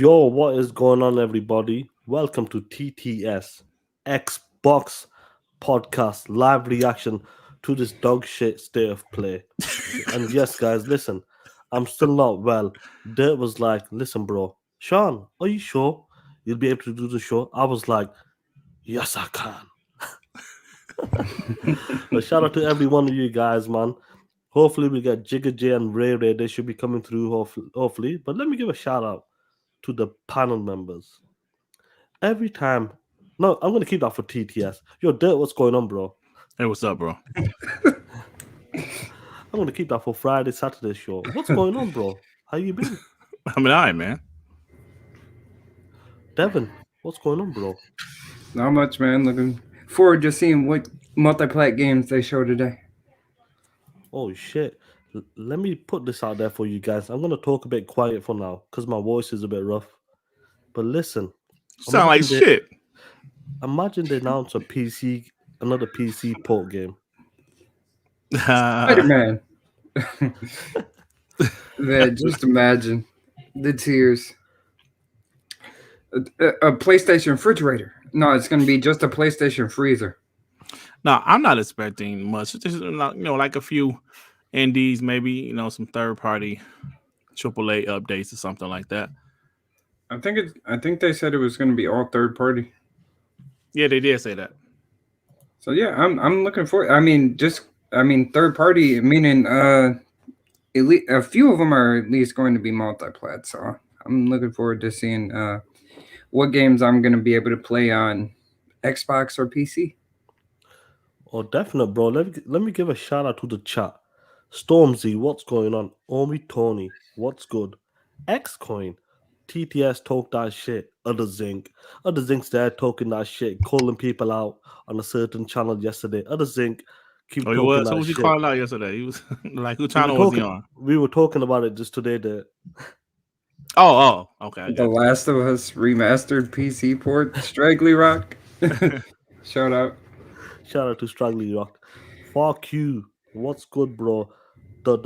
Yo, what is going on, everybody? Welcome to TTS Xbox Podcast live reaction to this dog shit state of play. And yes, guys, listen, I'm still not well. Dirt was like, listen, bro, Sean, are you sure you'll be able to do the show? I was like, yes, I can. But shout out to every one of you guys, man. Hopefully, we get Jigga J and Ray Ray. They should be coming through, hopefully. But let me give a shout out to the panel members. Every time, no, I'm gonna keep that for TTS. Yo, Dirt, what's going on, bro? Hey, what's up, bro? I'm gonna keep that for Friday, Saturday show. What's going on, bro? How you been? I mean, all right, man. Devin, what's going on, bro? Not much, man. Looking forward to seeing what multi-plat games they show today. Oh shit. Let me put this out there for you guys. I'm gonna talk a bit quiet for now because my voice is a bit rough. But listen, Sound like shit. Imagine they announce another PC port game. Spider-Man. Man, just imagine the tears. A PlayStation refrigerator. No, it's going to be just a PlayStation freezer. No, I'm not expecting much. Just like a few indies, maybe some third-party AAA updates or something like that. I think they said it was going to be all third party. Yeah, they did say that. So yeah, I'm looking forward. I mean, third party meaning at least a few of them are at least going to be multi-plat. So I'm looking forward to seeing what games I'm going to be able to play on Xbox or PC. Oh, definite, bro. Let me give a shout out to the chat. Stormzy, what's going on? Omi Tony, what's good? Xcoin, TTS talk that shit. Other Zink's there talking that shit, calling people out on a certain channel yesterday. Other Zink keep Oh, he talking was. that Who was he shit. calling out yesterday? He was like, who We were channel was he talking. on? We were talking about it just today. Oh, okay. I The got you. Last of Us remastered PC port, Straggly Rock. Shout out. Shout out to Straggly Rock. Fuck you. What's good, bro? Duh.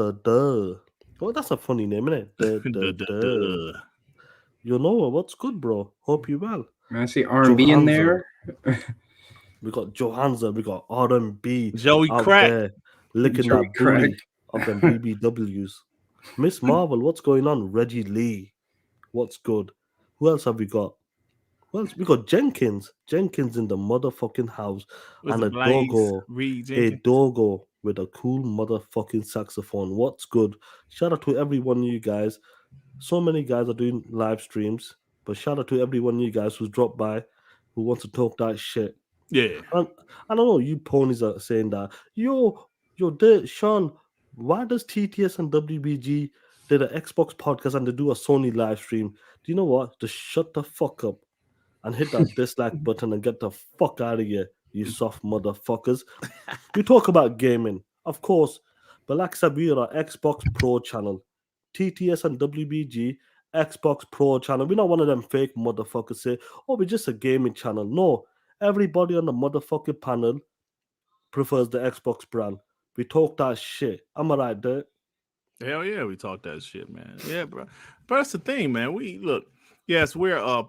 Oh, that's a funny name, isn't it? Duh. You know what's good, bro? Hope you well. I see R&B in there. We got Johanza. We got R&B Joey out Crack. there licking Joey that booty Crack. of them BBWs. Miss Marvel, what's going on? Reggie Lee, what's good? Who else have we got? Who else? We got Jenkins. Jenkins in the motherfucking house. Was And it a Blaze doggo. Reed A Jenkins? doggo with a cool motherfucking saxophone. What's good? Shout out to every one of you guys. So many guys are doing live streams, but shout out to every one of you guys who's dropped by, who wants to talk that shit. Yeah. I don't know. You ponies are saying that. Yo, Sean. Why does TTS and WBG did an Xbox podcast and they do a Sony live stream? Do you know what? Just shut the fuck up and hit that dislike button and get the fuck out of here, you soft motherfuckers. We talk about gaming, of course, but like I said, we are an Xbox Pro channel. TTS and WBG, Xbox Pro channel. We're not one of them fake motherfuckers say, oh, we're just a gaming channel. No, everybody on the motherfucking panel prefers the Xbox brand. We talk that shit. Am I right there? Hell yeah, we talk that shit, man. Yeah, bro. But that's the thing, man. We look. Yes, we're a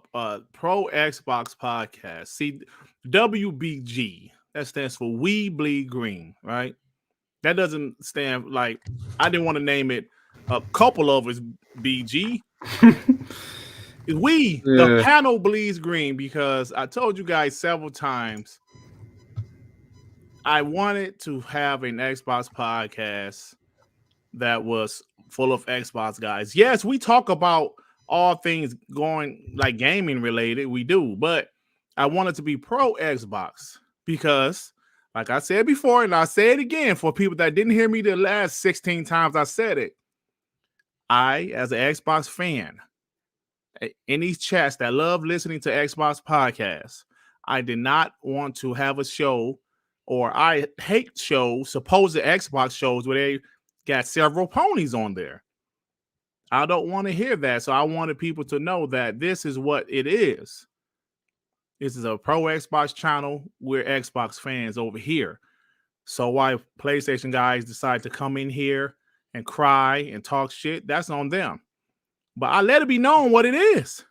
pro Xbox podcast. See, WBG, that stands for We Bleed Green, right? That doesn't stand like I didn't want to name it. A couple of us BG. The panel bleeds green because I told you guys several times I wanted to have an Xbox podcast that was full of Xbox guys. Yes, we talk about all things going like gaming related. We do, but I wanted to be pro Xbox because, like I said before, and I say it again for people that didn't hear me the last 16 times I said it. I, as an Xbox fan, in these chats that love listening to Xbox podcasts, I did not want to have a show, or I hate shows, supposed Xbox shows where they got several ponies on there. I don't want to hear that. So I wanted people to know that this is what it is. This is a pro Xbox channel. We're Xbox fans over here. So why PlayStation guys decide to come in here and cry and talk shit, that's on them. But I let it be known what it is.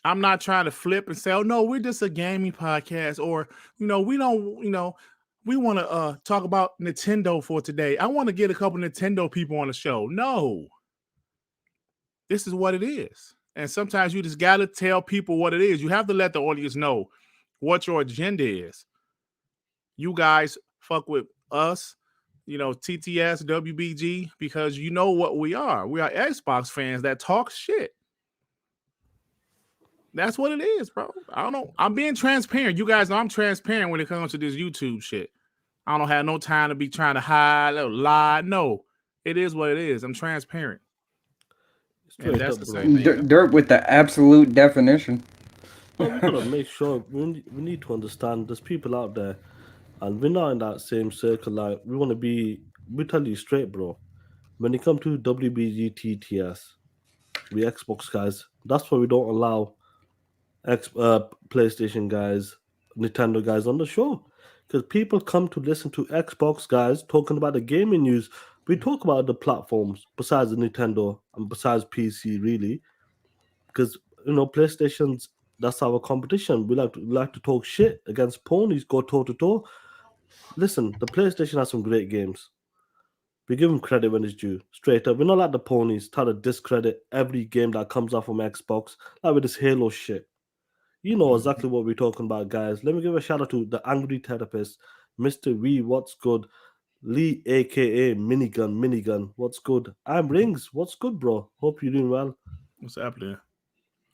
I'm not trying to flip and say, "Oh no, we're just a gaming podcast," or we don't, we want to talk about Nintendo for today. I want to get a couple Nintendo people on the show. No, this is what it is. And sometimes you just got to tell people what it is. You have to let the audience know what your agenda is. You guys fuck with us, TTS, WBG, because you know what we are. We are Xbox fans that talk shit. That's what it is, bro. I don't know. I'm being transparent. You guys know I'm transparent when it comes to this YouTube shit. I don't have no time to be trying to hide or lie. No, it is what it is. I'm transparent. And Straight that's up, the bro. same thing. Dirt with the absolute definition. Well, we gotta make sure we need to understand there's people out there, and we're not in that same circle. Like we want to be. We tell you straight, bro. When it comes to WBG TTS, we Xbox guys. That's why we don't allow PlayStation guys, Nintendo guys on the show, because people come to listen to Xbox guys talking about the gaming news. We talk about the platforms besides the Nintendo and besides PC, really, because PlayStation's that's our competition. We like to talk shit against ponies, go toe to toe. Listen, the PlayStation has some great games. We give them credit when it's due. Straight up, we're not like the ponies try to discredit every game that comes out from Xbox, like with this Halo shit. You know exactly what we're talking about, guys. Let me give a shout out to the Angry Therapist, Mr. V. What's good? Lee, aka Minigun. What's good? I'm Rings. What's good, bro? Hope you're doing well. What's happening?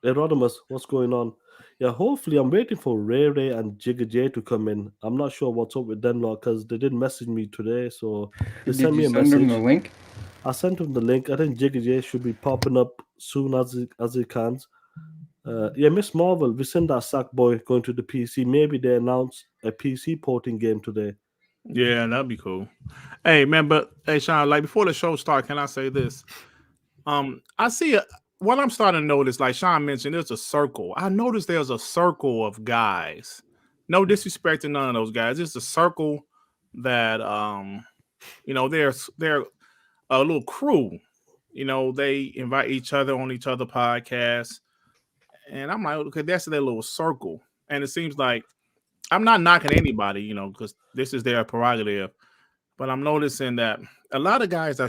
Erodimus, what's going on? Yeah, hopefully I'm waiting for Ray Ray and Jigga J to come in. I'm not sure what's up with them lot because they didn't message me today, so they Did sent you me a send them the message. link? I sent him the link. I think Jigga J should be popping up soon as he can. Yeah, Miss Marvel, we sent that sack boy going to the PC. Maybe they announce a PC porting game today. Yeah, that'd be cool. Hey, man, but hey, Sean, like before the show start, can I say this? I see what I'm starting to notice, like Sean mentioned, there's a circle. I noticed there's a circle of guys. No disrespect to none of those guys. It's a circle that they're a little crew. They invite each other on each other podcasts. And I'm like, okay, that's their little circle. And it seems like I'm not knocking anybody, because this is their prerogative. But I'm noticing that a lot of guys are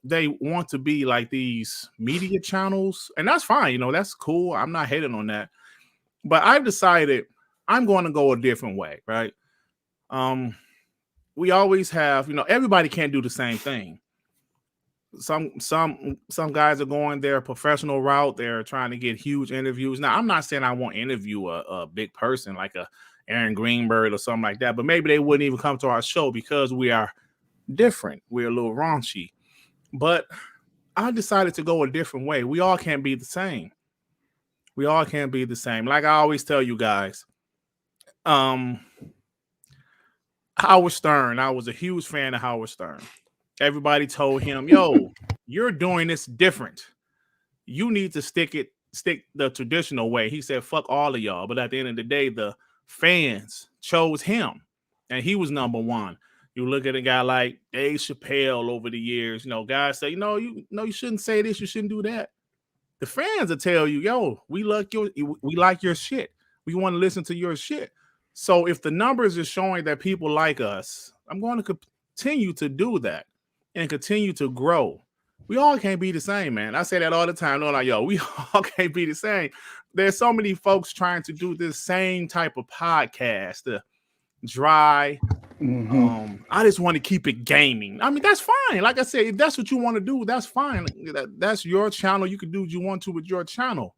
they want to be like these media channels, and that's fine, that's cool. I'm not hating on that. But I've decided I'm going to go a different way, right? We always have, everybody can't do the same thing. Some guys are going their professional route. They're trying to get huge interviews. Now, I'm not saying I won't interview a big person like a Aaron Greenberg or something like that, but maybe they wouldn't even come to our show because we are different. We're a little raunchy. But I decided to go a different way. We all can't be the same. We all can't be the same. Like I always tell you guys, Howard Stern, I was a huge fan of Howard Stern. Everybody told him, yo, you're doing this different. You need to stick the traditional way. He said, fuck all of y'all. But at the end of the day, the fans chose him, and he was number one. You look at a guy like Dave Chappelle over the years, guys say, you shouldn't say this, you shouldn't do that. The fans will tell you, yo, we like your shit. We want to listen to your shit. So if the numbers are showing that people like us, I'm going to continue to do that and continue to grow. We all can't be the same, man. I say that all the time. No, like, yo, we all can't be the same. There's so many folks trying to do this same type of podcast, the dry. I just want to keep it gaming. I mean, that's fine. Like I said, if that's what you want to do, that's fine. That's your channel. You can do what you want to with your channel.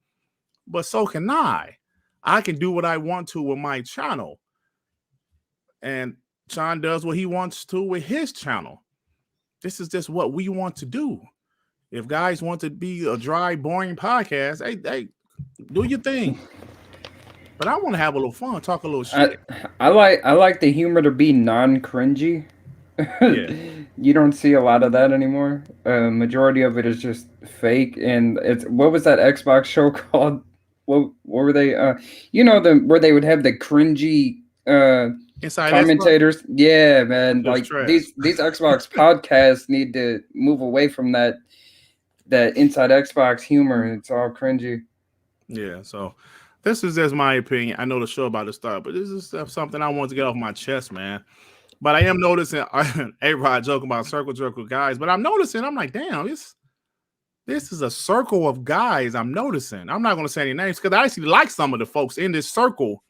But so can I. I can do what I want to with my channel. And Sean does what he wants to with his channel. This is just what we want to do. If guys want to be a dry, boring podcast, hey, do your thing. But I want to have a little fun, talk a little shit. I like the humor to be non-cringy. Yeah. You don't see a lot of that anymore. Majority of it is just fake. And what was that Xbox show called? What were they? Where they would have the cringy Inside commentators. Xbox? Yeah, man. Like these Xbox podcasts need to move away from that Inside Xbox humor. It's all cringy. Yeah, so this is just my opinion. I know the show about to start, but this is something I want to get off my chest, man. But I am noticing A-Rod joking about circle jerk with guys, but I'm noticing, I'm like, damn, this is a circle of guys. I'm noticing. I'm not going to say any names because I actually like some of the folks in this circle.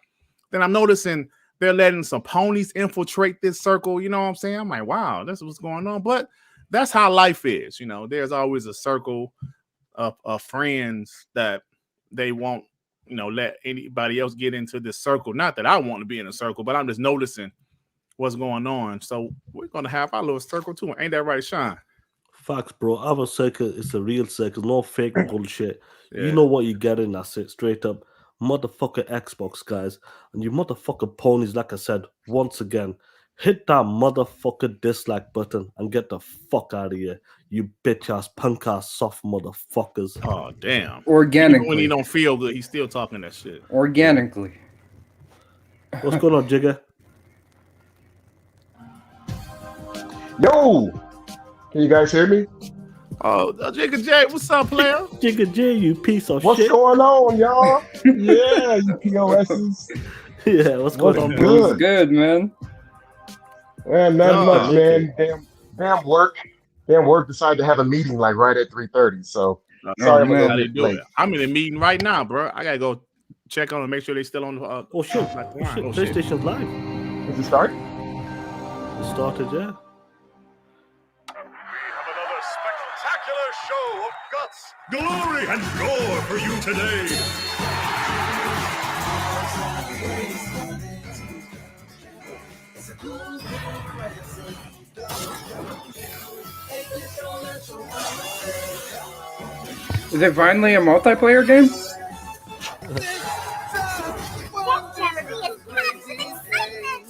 Then I'm noticing they're letting some ponies infiltrate this circle. You know what I'm saying? I'm like, wow, this is what's going on. But that's how life is. You know, there's always a circle of friends that they won't, let anybody else get into this circle. Not that I want to be in a circle, but I'm just noticing what's going on. So we're going to have our little circle too. Ain't that right, Sean? Facts, bro. Our circle is a real circle, no fake bullshit. Yeah. You know what you're getting. That's it, straight up. Motherfucker Xbox, guys. And you motherfucker ponies, like I said, once again, hit that motherfucker dislike button and get the fuck out of here. You bitch ass, punk ass, soft motherfuckers. Oh, damn. Organically. Even when he don't feel good, he's still talking that shit. Organically. What's going on, Jigger? Yo, can you guys hear me? Oh, Jigga J, what's up, player? Jigger J, you piece of What's shit. going on, y'all? Yeah, you POSs. Yeah, what's going on, bro? Good. It's good, man. Man, not much, okay. man. Damn work decided to have a meeting like right at 3:30. So sorry, I'm a man. little How they bit do late. it? I'm in a meeting right now, bro. I gotta go check on them, make sure they still on the. Oh shit! Oh, shit. PlayStation's live. Is it start? It started, yeah. Another spectacular show of guts, glory, and gore for you today. Is it finally a multiplayer game? That never be as fast and excitement.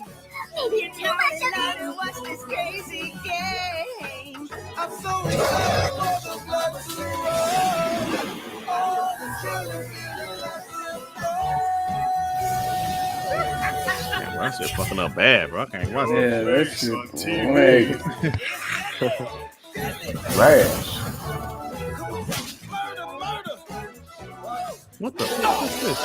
Maybe too much of it. Watch this crazy game. I'm so excited for the blood to run. All the killers Damn, bro, that shit fucking up bad, bro. I can't watch Yeah, that. that shit. Trash. What the fuck is this?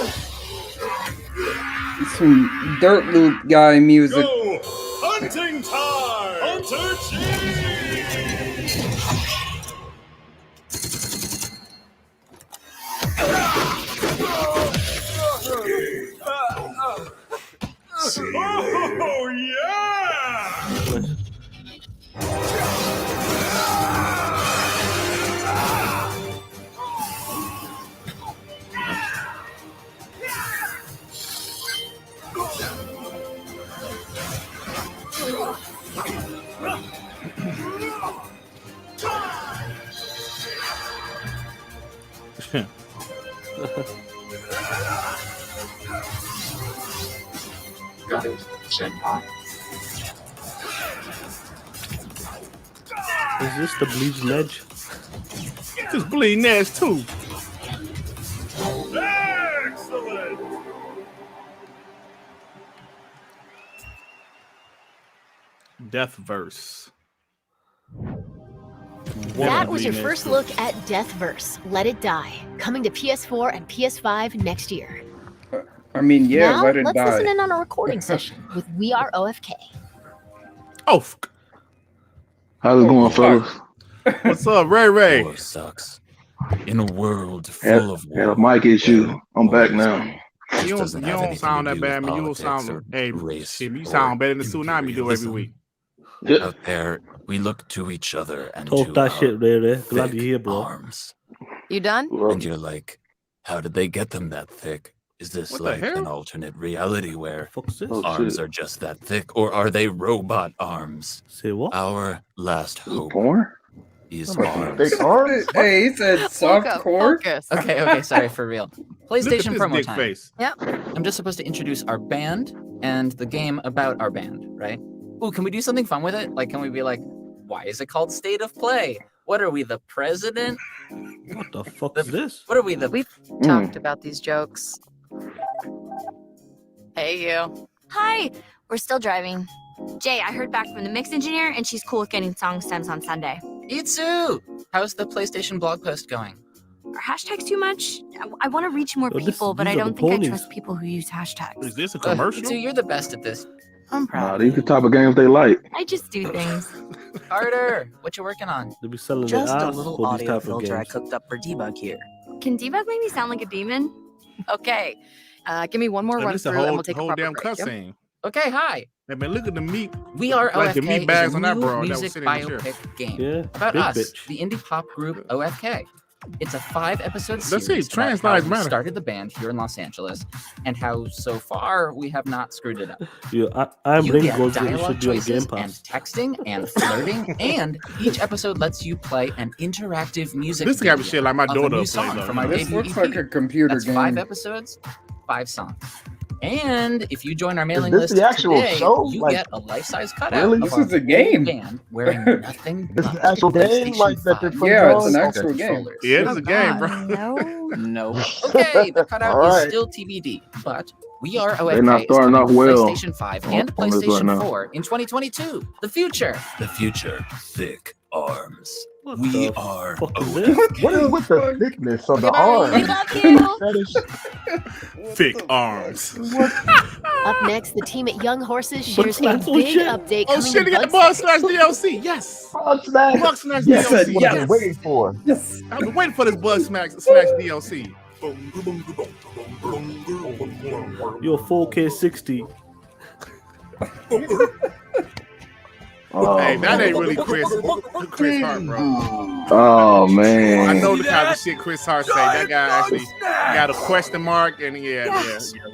Some dirt loop guy music. Go hunting time! Hunter Oh yeah! Is this the Bleeding Edge? This bleeding ass too. Excellent! Death verse. That was your first look at Deathverse, Let It Die, coming to PS4 and PS5 next year. I mean, yeah, now, let it let's die. listen in on a recording session with We Are OFK. Oh, How's it going, fellas? what's up, Ray Ray? War sucks. In a world full of war. Had a mic issue. I'm back now. You don't doesn't have anything sound to that do bad, with man. You don't politics sound. or Hey, race shit, you or sound better than Tsunami do every imperialism. week. Yeah. Out there, we look to each other and Talk to that our shit, Ray Ray. Glad thick you're here, bro. arms. You done? And you're like, how did they get them that thick? Is this What the like hell? an alternate reality where Fuck's this? Oh, arms shit. are just that thick, or are they robot arms? Say what? Our last This is hope porn? is Some arms. big arms? Hey, he said soft Luca, core. focus. Okay, sorry, for real. Look at PlayStation this for more dick time. face. I'm just supposed to introduce our band and the game about our band, right? Ooh, can we do something fun with it? Like, can we be like, why is it called State of Play? What are we, the president? What the fuck is this? What are we, the... We've talked about these jokes. Hey, you. Hi, we're still driving. Jay, I heard back from the mix engineer, and she's cool with getting song stems on Sunday. Itsu! How's the PlayStation blog post going? Are hashtags too much? I want to reach more Oh, people, but these I are the don't think I ponies. trust people who use hashtags. Is this a commercial? Dude, you're the best at this. I'm Nah, proud. these the type of games they like. I just do things. Carter, what you working on? They be selling Just their a ass little for these audio type of filter I games. cooked up for debug here. Can debug make me sound like a demon? Okay. Give me one more And run this a through and whole, we'll take a whole proper damn break. Yep. cutscene. Okay, hi. Hey man, look at the meat. We Are Like the OFK meat is bags a on that new bro that was music sitting in the chair. biopic game Yeah, about big us, bitch. the indie pop group OFK. It's a 5-episode Let's series see, about trans how lives we matter. started the band here in Los Angeles and how so far we have not screwed it up. I'm You Ring get Goes, it dialogue should be on Game choices and Pass. texting and flirting, and each episode lets you play an interactive music This video got shit like my of a daughter new will play, song though. from our This debut looks EP. like a computer That's game. 5 episodes, 5 songs. And if you join our mailing this list the actual today, show? you Like, get a life-size cutout really? of This our is a whole game. band wearing nothing This is but the actual game, PlayStation like, that they're 5 putting Yeah, it's on? an Okay. actual game. controllers. Yeah, it's a game, bro. No. Nope. Okay, the cutout All is right. still TBD, but We Are They're not OFK is starting coming off to well PlayStation 5 and on this right PlayStation now. 4 in 2022. The future. The future. Thick arms. What We the are fuck is OFK. this? What is with the thickness of the Goodbye, arm? we love you. Fetish? Thick arms. Up next, the team at Young Horses shares a Slash, oh big shit. update Oh coming shit, to they got the Bug Bug Slash. Slash DLC. Yes. Bug Smash. Bug Slash Yes, that's DLC. what I've Yes. been waiting for. Yes. I've been waiting for this Bug Smash DLC. Yo, 4K 60. Oh, Hey, that man. ain't really Chris Hart, bro. Oh man. I know the kind of shit Chris Hart say. That guy actually got a question mark, and yeah,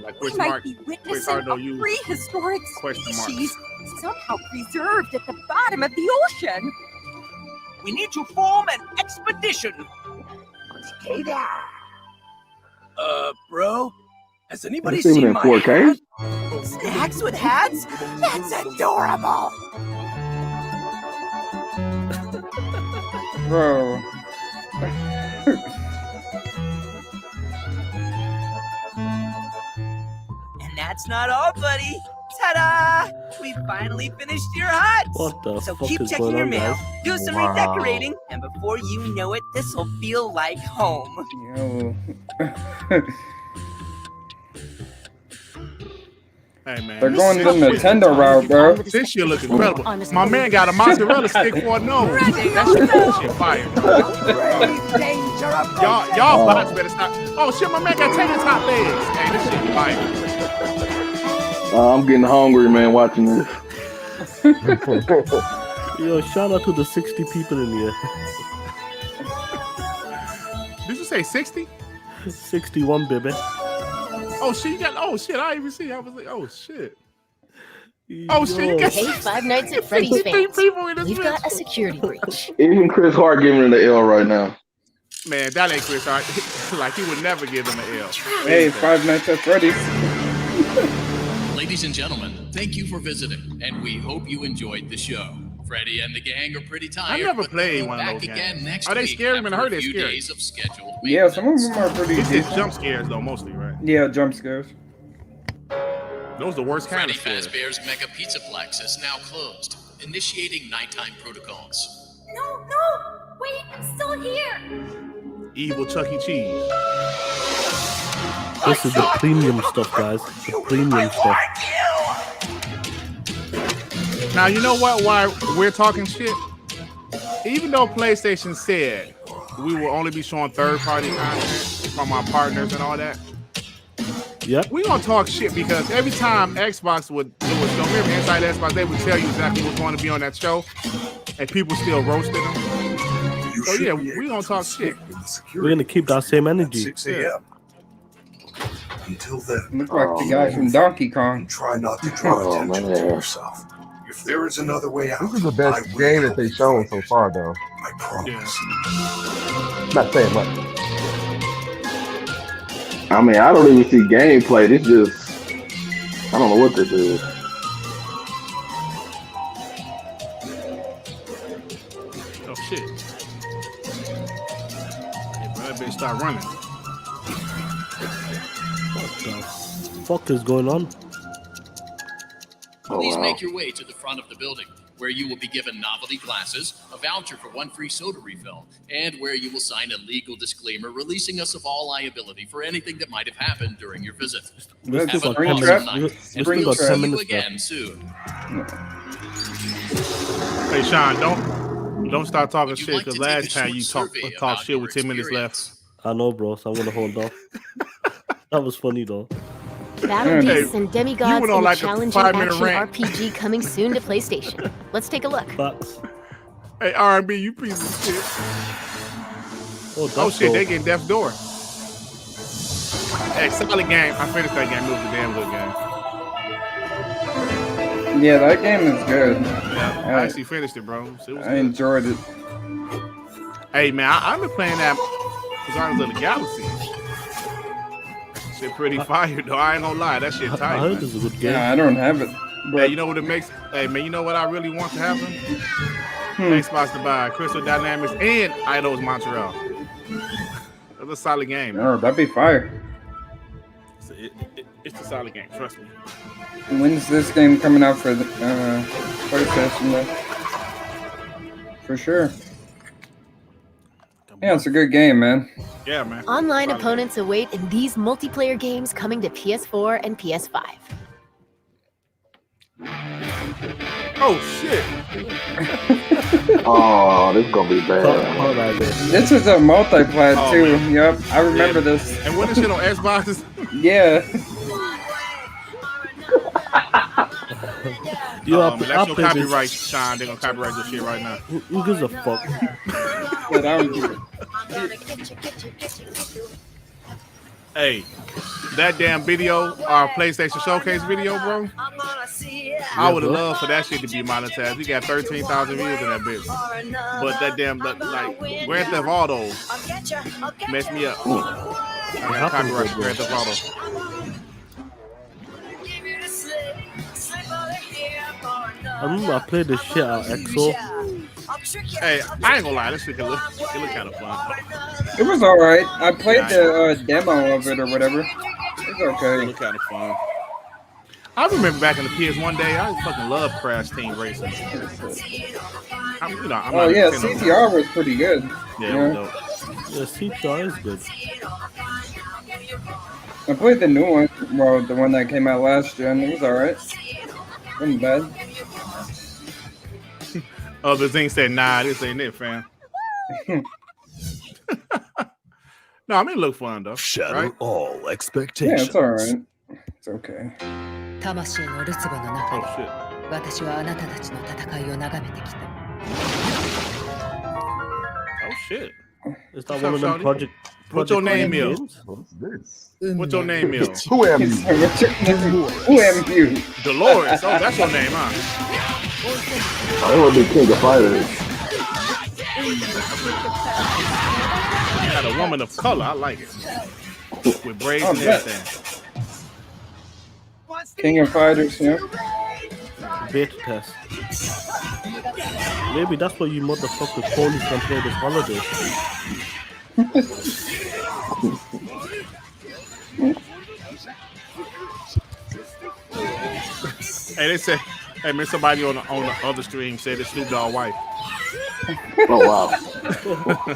like We question might mark. be Chris witnessing Hart a don't use prehistoric question marks. species somehow preserved at the bottom of the ocean. We need to form an expedition. Bro, has anybody That's even seen in my 4K? hat? Snacks with hats? That's adorable. Bro. And that's not all, buddy. Ta-da! We finally finished your hut. What the So fuck keep is checking going your on, mail, guys? do some Wow. redecorating, and before you know it, this will feel like home. Yo. Hey man, They're going the this shit- Nintendo route, bro. This shit look incredible. My man got a mozzarella stick for a nose. That shit fire. Y'all bots better stop. Oh shit, my man got tennis hot legs. Hey, this shit fire. I'm getting hungry, man, watching this. Yo, shout out to the 60 people in here. Did you say 60? 61, baby. Oh shit, you got. Oh shit, I didn't even see. I was like, oh shit. Oh shit, you got. Hey, Five Nights at Freddy's 63 fans. people in this We've bitch. got a security breach. Even Chris Hart giving it an L right now. Man, that ain't Chris Hart. Like he would never give them an L. Hey, Five Nights at Freddy's. Ladies and gentlemen, thank you for visiting, and we hope you enjoyed the show. Freddy and the gang are pretty tired. I never but played they'll be one of back those again games. next Are they week scary? Man, I after heard a they're few scary. days of scheduled Yeah, some of them are pretty It's just decent. jump scares though, mostly, right? Yeah, jump scares. Those are the worst kind Freddy of scares. Fazbear's Mega Pizzaplex is now closed. Initiating nighttime protocols. No, no! Wait, I'm still here! Evil Chuck E. Cheese. This is the premium stuff, guys. The premium stuff. Now you know what? Why we're talking shit? Even though PlayStation said we will only be showing third-party content from our partners and all that, Yep. we gonna talk shit because every time Xbox would do a show, remember Inside Xbox, they would tell you exactly what's going to be on that show, and people still roasted them. So yeah, we gonna talk shit. We're gonna keep that same energy. 6 a.m. Until then, Look like the guy from Donkey Kong. try not to draw Oh, attention to man. yourself. If there is another way out, This is the best I will game that help they've you shown find so it. far, though. I promise. Not saying much. I mean, I don't even see gameplay. This just, I don't know what this is. Oh shit! Hey, bro, that bitch start running. What the fuck is going on? Oh, Please wow. make your way to the front of the building. where you will be given novelty glasses, a voucher for 1 free soda refill, and where you will sign a legal disclaimer releasing us of all liability for anything that might have happened during your visit. We've Have still an got 10 awesome minutes. night, and We've we'll still got 10 see you minutes again left. soon. Hey, Sean, don't start talking Would you shit like because to take a last time short you survey talk about shit your with 10 minutes left. experience? I know, bro, so I'm going to hold off. That was funny, though. Battle Hey, beasts and you demigods went in on a like a challenging 5-minute action rant. RPG coming soon to PlayStation. Let's take a look. Facts. Hey, R&B, you piece of shit. Oh shit, they getting Death's Door. Hey, solid game. I finished that game. It was a damn good game. Yeah, that game is good. Yeah, I actually finished it, bro. So it was I good. enjoyed it. Hey man, I've been playing that Guardians of the Galaxy. Shit pretty fire though. I ain't gonna lie, that shit tight. I heard man. this is a good game. Yeah, I don't have it. Hey, you know what it makes? Hey man, you know what I really want to happen? Xbox to buy Crystal Dynamics and Eidos Montreal. That's a solid game. Man. Oh, that'd be fire. It's a solid game. Trust me. When's this game coming out for the PlayStation? Though? For sure. Yeah, it's a good game, man. Yeah, man. Online Solid opponents await in these multiplayer games coming to PS4 and PS5. Oh shit! Oh, this is gonna be bad. This is a multiplayer Oh, too. man. Yep, I remember Yeah. this. And when this shit on Xbox? Yeah. Yo, Man, that's your I played this- copyright, Sean. They're gonna copyright your shit right now. Who gives a fuck? But I don't give it. Hey, that damn video, our PlayStation Showcase video, bro. I would have loved for that shit to be monetized. We got 13,000 views in that bitch. But that damn, like, Grand Theft Auto messed me up. I got copyright for Grand Theft Auto. I remember I played this shit out EXO. Hey, I ain't gonna lie, this shit can look kind of fun. It was alright. I played the demo of it or whatever. It's okay. It look kind of fun. I remember back in the PS1 day, I fucking love Crash Team Racing. I'm Oh not yeah, a Nintendo CTR was pretty good. Yeah, it was dope. Yeah, CTR is good. I played the new one, well, the one that came out last gen. It was alright. Wasn't bad. Oh, the thing said, nah, this ain't it, fam. No, I mean, it look fun, though. Shatter Right? all Yeah, expectations. it's alright. It's okay. 魂のるつぼの中 Oh, で shit. 私はあなたたちの戦いを眺めてきた。 Oh, shit. Is that What's one up, of them shawty? project? What's your name, project Mill? games? What's this? What's your name, Mill? Who am you? Who am you? Dolores. Oh, that's your name, huh? I want to be King of Fighters. You got a woman of color. I like it. With braids Oh, and yeah. everything. King of Fighters, yeah. Beta test. Maybe that's why you motherfuckers ponies can play this holiday. Hey, they said, hey, man, somebody on the other stream said it's Snoop Dogg wife. Oh wow.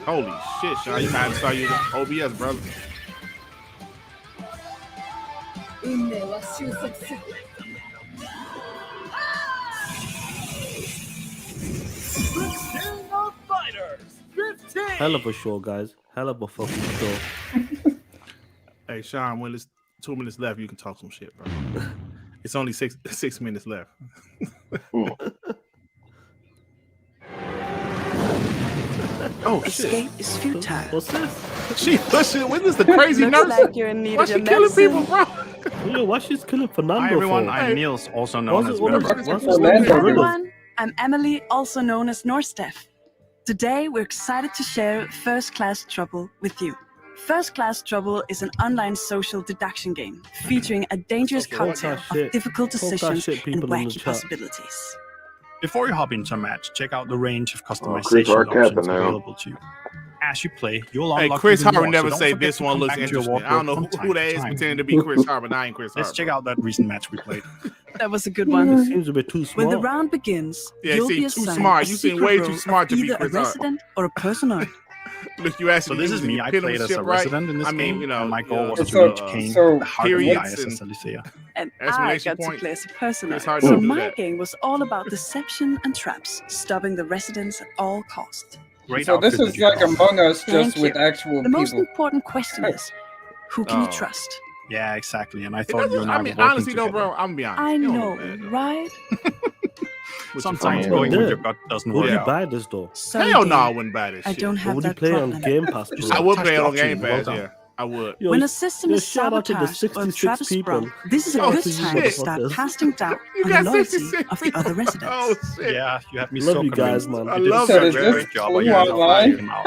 Holy shit, Sean. You might have start using OBS, brother. King of Fighters 15. Hell of a show, guys. Hell of a fucking show. Hey, Sean, when it's 2 minutes left, you can talk some shit, bro. It's only six minutes left. Oh, Escape shit. is futile. What's this? She pushing. What is the crazy Looks nurse? like you're in need Why of she your killing people, medicine. bro? Yo, why she's killing Fernando? Hi everyone, for? I'm Niels, also known as What's Miller. it- what's Fernando. it- Hey, Everyone, I'm Emily, also known as Norstef. Today, we're excited to share First Class Trouble with you. First Class Trouble is an online social deduction game featuring a dangerous Talk that cocktail shit. of difficult Talk that decisions shit, and people in the wacky chat. possibilities. Before you hop into a match, check out the range of Chris customization Hart capping options now. available to you. As you play, you'll Hey, unlock Chris even Hart more, never so say don't this forget to one come looks back to your interesting. I don't know wardrobe from who time that to is time. pretending to be Chris Hart, but I ain't Chris Hart. Let's check out that recent match we played. That was a good It one. seems a bit too When the small. round begins, Yeah, you'll see, be too assigned smart. a You seem secret way role too of smart to be either a Chris Hart. resident or a personoid. Look, you actually So this is using me. your I played as a penmanship right. resident in this I mean, game, you know, and my goal was to So- reach Kane so at the heart of the periods ISS and- Elysia. And I Exclamation got to point. play as a Chris personoid. Hart So don't do my that. game was all about deception and traps, stopping the residents at all costs. Great So this outfit is that you like got on. Among Us, Thank just with you. actual The most people. important question is, who can you Oh. trust? Yeah, exactly. And I It thought you doesn't- and I I mean, were working honestly though, together. bro, I'm gonna be honest. I You don't know, look bad, though. right? Sometimes But going with then, your gut doesn't would work you out. buy this though? Sorry, Hell no, I Dave. wouldn't buy this I shit. don't Or have would you that play problem. on Game Pass, Just bro? I would touch play the it on option, Game well Pass, done. yeah. I would. Yo, When a system yo, is shout out to the sabotaged or 66 trap is people. sprung, this is a Oh, good shit. time to start Motherfuckers. casting doubt You on the got loyalty 66 of the other residents. Oh shit. Yeah, you have me Love so you guys, convinced. man. You I did love such that, a Gary. great job Blue on your online? him out.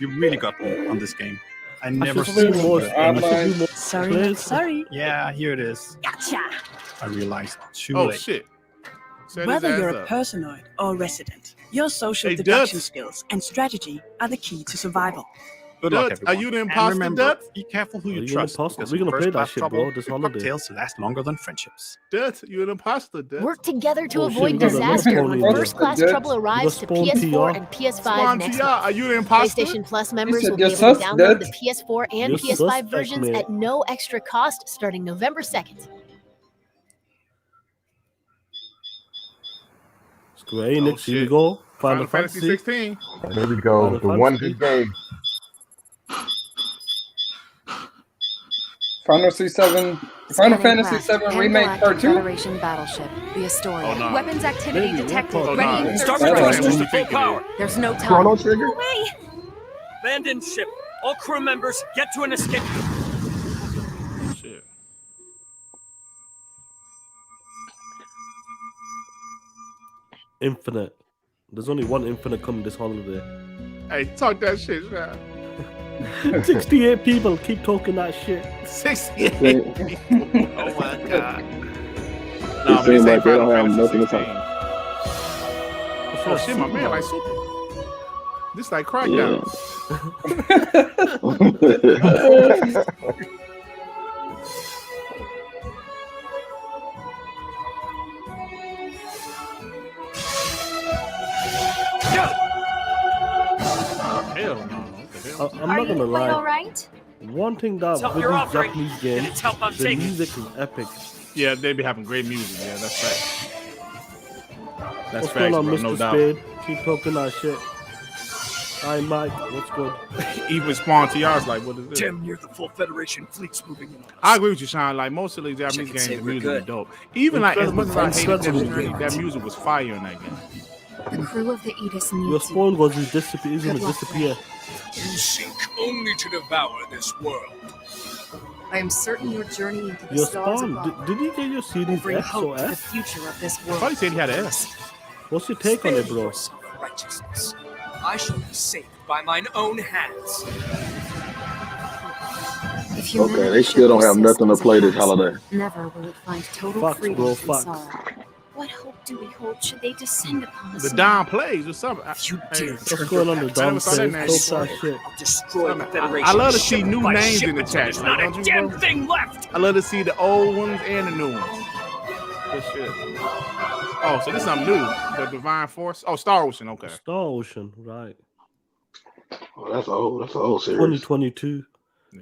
You really got me on this game. I I never should play seen more. it. I should do more Sorry, plays. not sorry. Yeah, here it is. Gotcha. I realized too Oh late. shit. Set his Whether ass you're a up. personoid or resident, your social Hey, deduction Dutch. skills and strategy are the key to survival. Good luck, Dutch, everyone. are you the And imposter, remember, Dutch? be careful who Are you you an trust. imposter? Because We're gonna play that first-class shit, trouble bro, this with holiday. cocktails last longer than friendships. Dutch, you're an imposter, Dutch. Work together to Oh, shit, avoid we got a disaster spawn when leader. First Class Dutch. Trouble arrives to spawn PS4 TR. and PS5 Swan next TR, month. are you the imposter? PlayStation Plus members said will be you're able to sus, download Dutch. the PS4 and You're PS5 suspect, versions mate. at no extra cost starting November 2nd. Square Enix, Oh, here we shit. go. Final Fantasy 16. There we go. Final The one Fantasy. good game. Final Fantasy 7 Remake Part 2? Federation battleship, the Astoria. Oh, no. Weapons activity Baby, detected. what the- Ready Oh, in no. 30 Start seconds. thrusters to full power. There's no time. Chrono Trigger? Away. Abandon ship. All crew members get to an escape. Shit. Infinite. There's only one Infinite coming this holiday. Hey, talk that shit, man. 68 people keep talking that shit. 68 It people. Oh my god. seems this like ain't they Final don't have Fantasy nothing to 16. talk. Oh shit, my man, like super. This like Crackdown. Hell no. What the hell? I'm not gonna lie. alright? One thing that Tell with your these offering. Japanese games, It's help I'm the taking. music is epic. Yeah, they be having great music. Yeah, that's right. That's What's going facts, on, bro. Mr. No doubt. Spade? Keep talking that shit. Hi, Mike. What's good? Even Spawn TR's like, what is this? Damn near the full Federation fleet's moving in. I agree with you, Sean. Like most of these Japanese Check and games, say the we're music is good. dope. Even like as much as I Incredible. hated that, Incredible. that music was fire in that game. The crew of the Aegis Your needs you. spawn goes and disappear. Is gonna Good luck, disappear. You seek only to devour this world. I am certain your journey into the Your stars spawn. above Did you get your will series bring X or hope to the F? future of this I world. thought he said he had an S. What's your take on it, bro? Righteousness. I shall be saved by mine own hands. If humanity Okay, they should still don't have persist nothing to as it play this has, holiday. Never will it find total Facts, freedom bro, from facts. sorrow. What hope do we hold should they descend upon us? The now? Don plays or something. You dare What's going on the I Dom never saw that plays? name Dope before. ass shit. I'll destroy the Federation. I love to see ship new by names ship in the until chat. There's Like, not don't a you, damn bro? thing left. I love to see the old ones and the new ones. Good shit. Oh, so this is something new. The Divine Force. Oh, Star Ocean. Okay. Star Ocean, right? Oh, that's old. That's an old series. 2022. Yeah.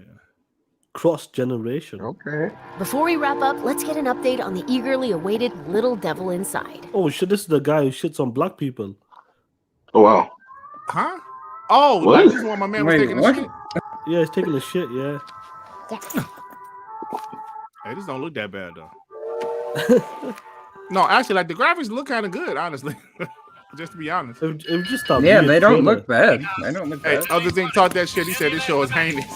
Cross generation. Okay. Before we wrap up, let's get an update on the eagerly awaited Little Devil Inside. Oh shit! This is the guy who shits on black people. Oh wow. Huh? Oh, What? like this is when my man was Wait, taking a what? shit. Yeah, he's taking a shit. Yeah. Hey, this don't look that bad though. No, actually, like the graphics look kind of good, honestly. Just to be honest. It just stop. Yeah, they don't look bad. They don't look Hey, bad. other thing talk that shit. He said this show is heinous.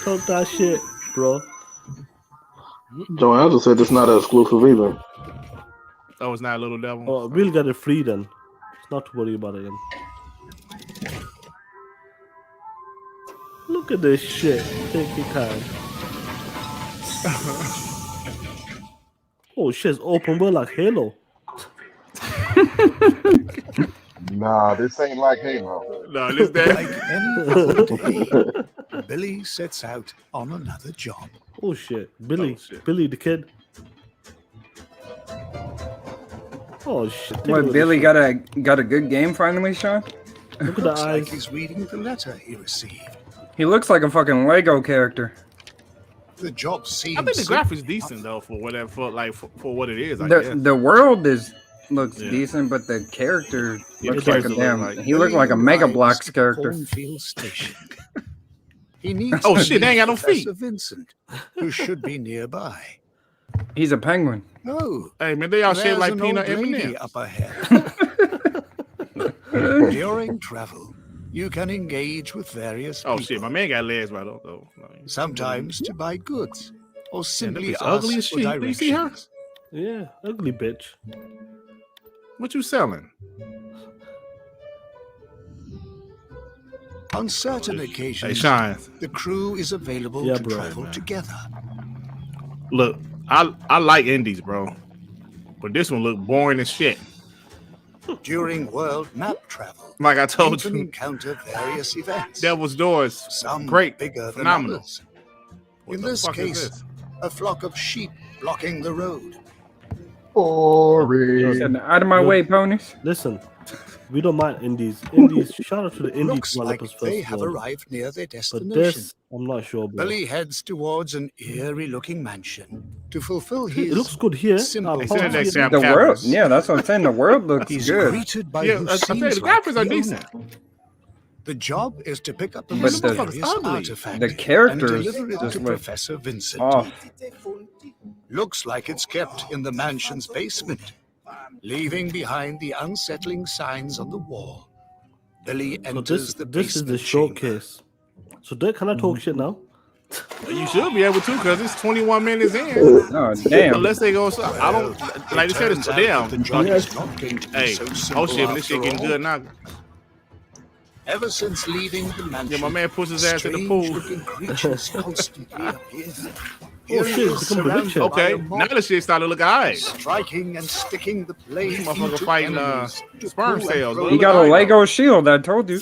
Talk that shit, bro. Joanne also said it's not an exclusive either. Oh, it's not a Little Devil. Oh, we'll get it free then. It's not to worry about it again. Look at this shit. Take your time. Oh shit, it's open world like Halo. Nah, this ain't like Halo. No, this Like that. any other day, Billy sets out on another job. Oh shit, Billy, Billy the kid. Oh shit! take a look What, at Billy this got a good game finally, Sean? Look at the Looks like eyes. he's reading the letter he received. He looks like a fucking Lego character. The job seems I think the simple graphics decent though for whatever for what it is. I The guess. the world looks Yeah. decent, but the character Yeah, looks the like a character damn. look like- He looked like a Mega arrives Bloks at character. Cornfield Station. He needs Oh to shit, they ain't meet got no feet. Professor Vincent, who should be nearby. He's a penguin. No, Hey man, they all shaped there's like an peanut old lady M&Ms. up ahead. During travel, you can engage with various Oh people, shit, my man got legs right up though. sometimes to buy goods or simply bitch ask ugly as for shit. Do you see her? directions. Yeah, ugly bitch. What you selling? On certain occasions, Sean. the crew is available Yeah, to bro. travel together. Look, I like indies, bro, but this one look boring as shit. During world map travel, Like I you told can you, encounter various events. Devil's Doors, Some great, bigger than phenomenal. others. What In the this fuck is case, this? a flock of sheep blocking the road. Boring. Said, out of my way, ponies. Listen, we don't mind indies. Indies, shout out to the indie Looks like developers they first have of all. arrived near their But destination. this, I'm not sure, bro. Billy heads towards an eerie-looking mansion to fulfill his It looks good here. simple They said they task. have The world, cameras. yeah, that's what I'm saying. The world looks He's good. greeted by Yeah, who I tell you, seems the like graphics the are decent. owner. The job is to pick up the But the- mysterious ugly. artifact The and characters deliver it just to look Professor Vincent. off. Looks like it's kept in the mansion's basement, leaving behind the unsettling signs on the wall. Billy So enters the this is the basement chamber. showcase. So can I talk shit now? You should be able to, because it's 21 minutes in. Oh damn! Unless they go, I don't like they said it's turns out damn. that the job is not going to be Hey, so oh simple shit, but this shit after getting all. good now. Ever since leaving the mansion, Yeah, my man puts his ass in the pool. strange-looking creatures constantly appear. Oh shit, it's become the Witcher. Okay, now the shit started to look alright. Striking and sticking the blade Motherfucker into fighting enemies to sperm pull and cells. throw Look He at got a that. Lego shield. I told you.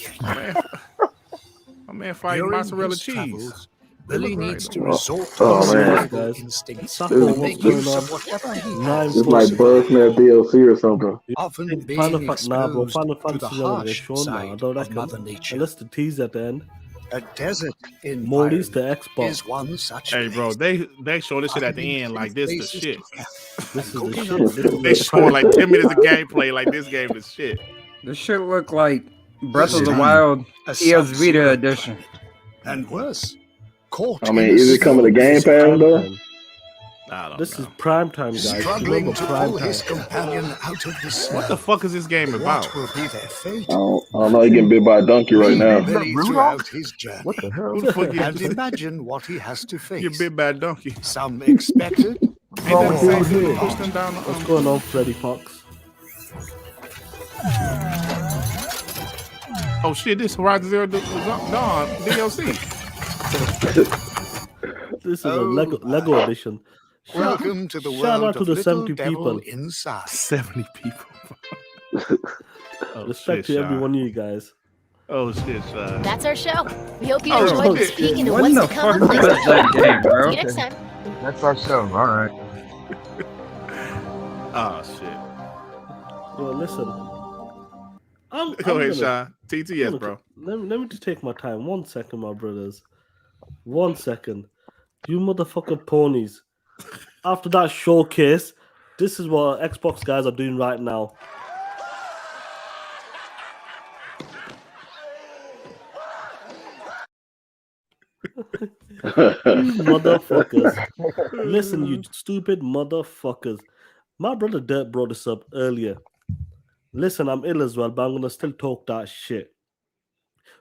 My man fighting During mozzarella his cheese. travels, Billy look needs right. to resort to Oh, his man. survival Guys, instincts Suffer, to what's make going use on? of whatever he Nine has. It's like Buzzman DLC or something. Often Final being Fantasy, nah, bro. exposed Final to Fantasy the is never get harsh shown now. I side don't of reckon. Mother Nature. Unless the tease at the end. A desert Maurice the environment Xbox. is one such Hey, bro, place. they show this shit at the end like this the shit. This is the Cooking shit. up This is They the showing like 10 minutes of gameplay like this game is shit. This shit look like Breath of the This Wild a ES sub-zero Vita edition. And worse, caught I mean, in a is it coming to storm. Game Pass though? time. I don't This know. is prime time, guys. Struggling Remember to prime pull his time. companion out of the snow. What the fuck is this game about? What will be their fate? I don't know. He getting bit by a donkey right now. Billy throughout his journey. What the hell? Who the fuck And is imagine what he has to get face. bit by a donkey? Some expected, Ain't wrong that with the same you thing here? posting down the, What's going on, Freddy Fox? Oh shit, this Horizon Zero Dawn DLC. This is a Lego edition. welcome to the Shout world out to of the little 70 devil people. inside. 70 people. Oh, Respect shit, to every Sean. one of you guys. Oh shit, Sean. That's our show. We hope you Oh, enjoyed this shit. peek into What what's the to come. fuck was that game, bro? See you next time. That's our show. All right. Oh shit. Yo, listen. I'm Go ahead, gonna- Sean. TTS, Look, bro. Let me just take my time. 1 second, my brothers. 1 second. You motherfucking ponies. After that showcase, this is what Xbox guys are doing right now. You motherfuckers. Listen, you stupid motherfuckers. My brother Dirt brought this up earlier. Listen, I'm ill as well, but I'm gonna still talk that shit.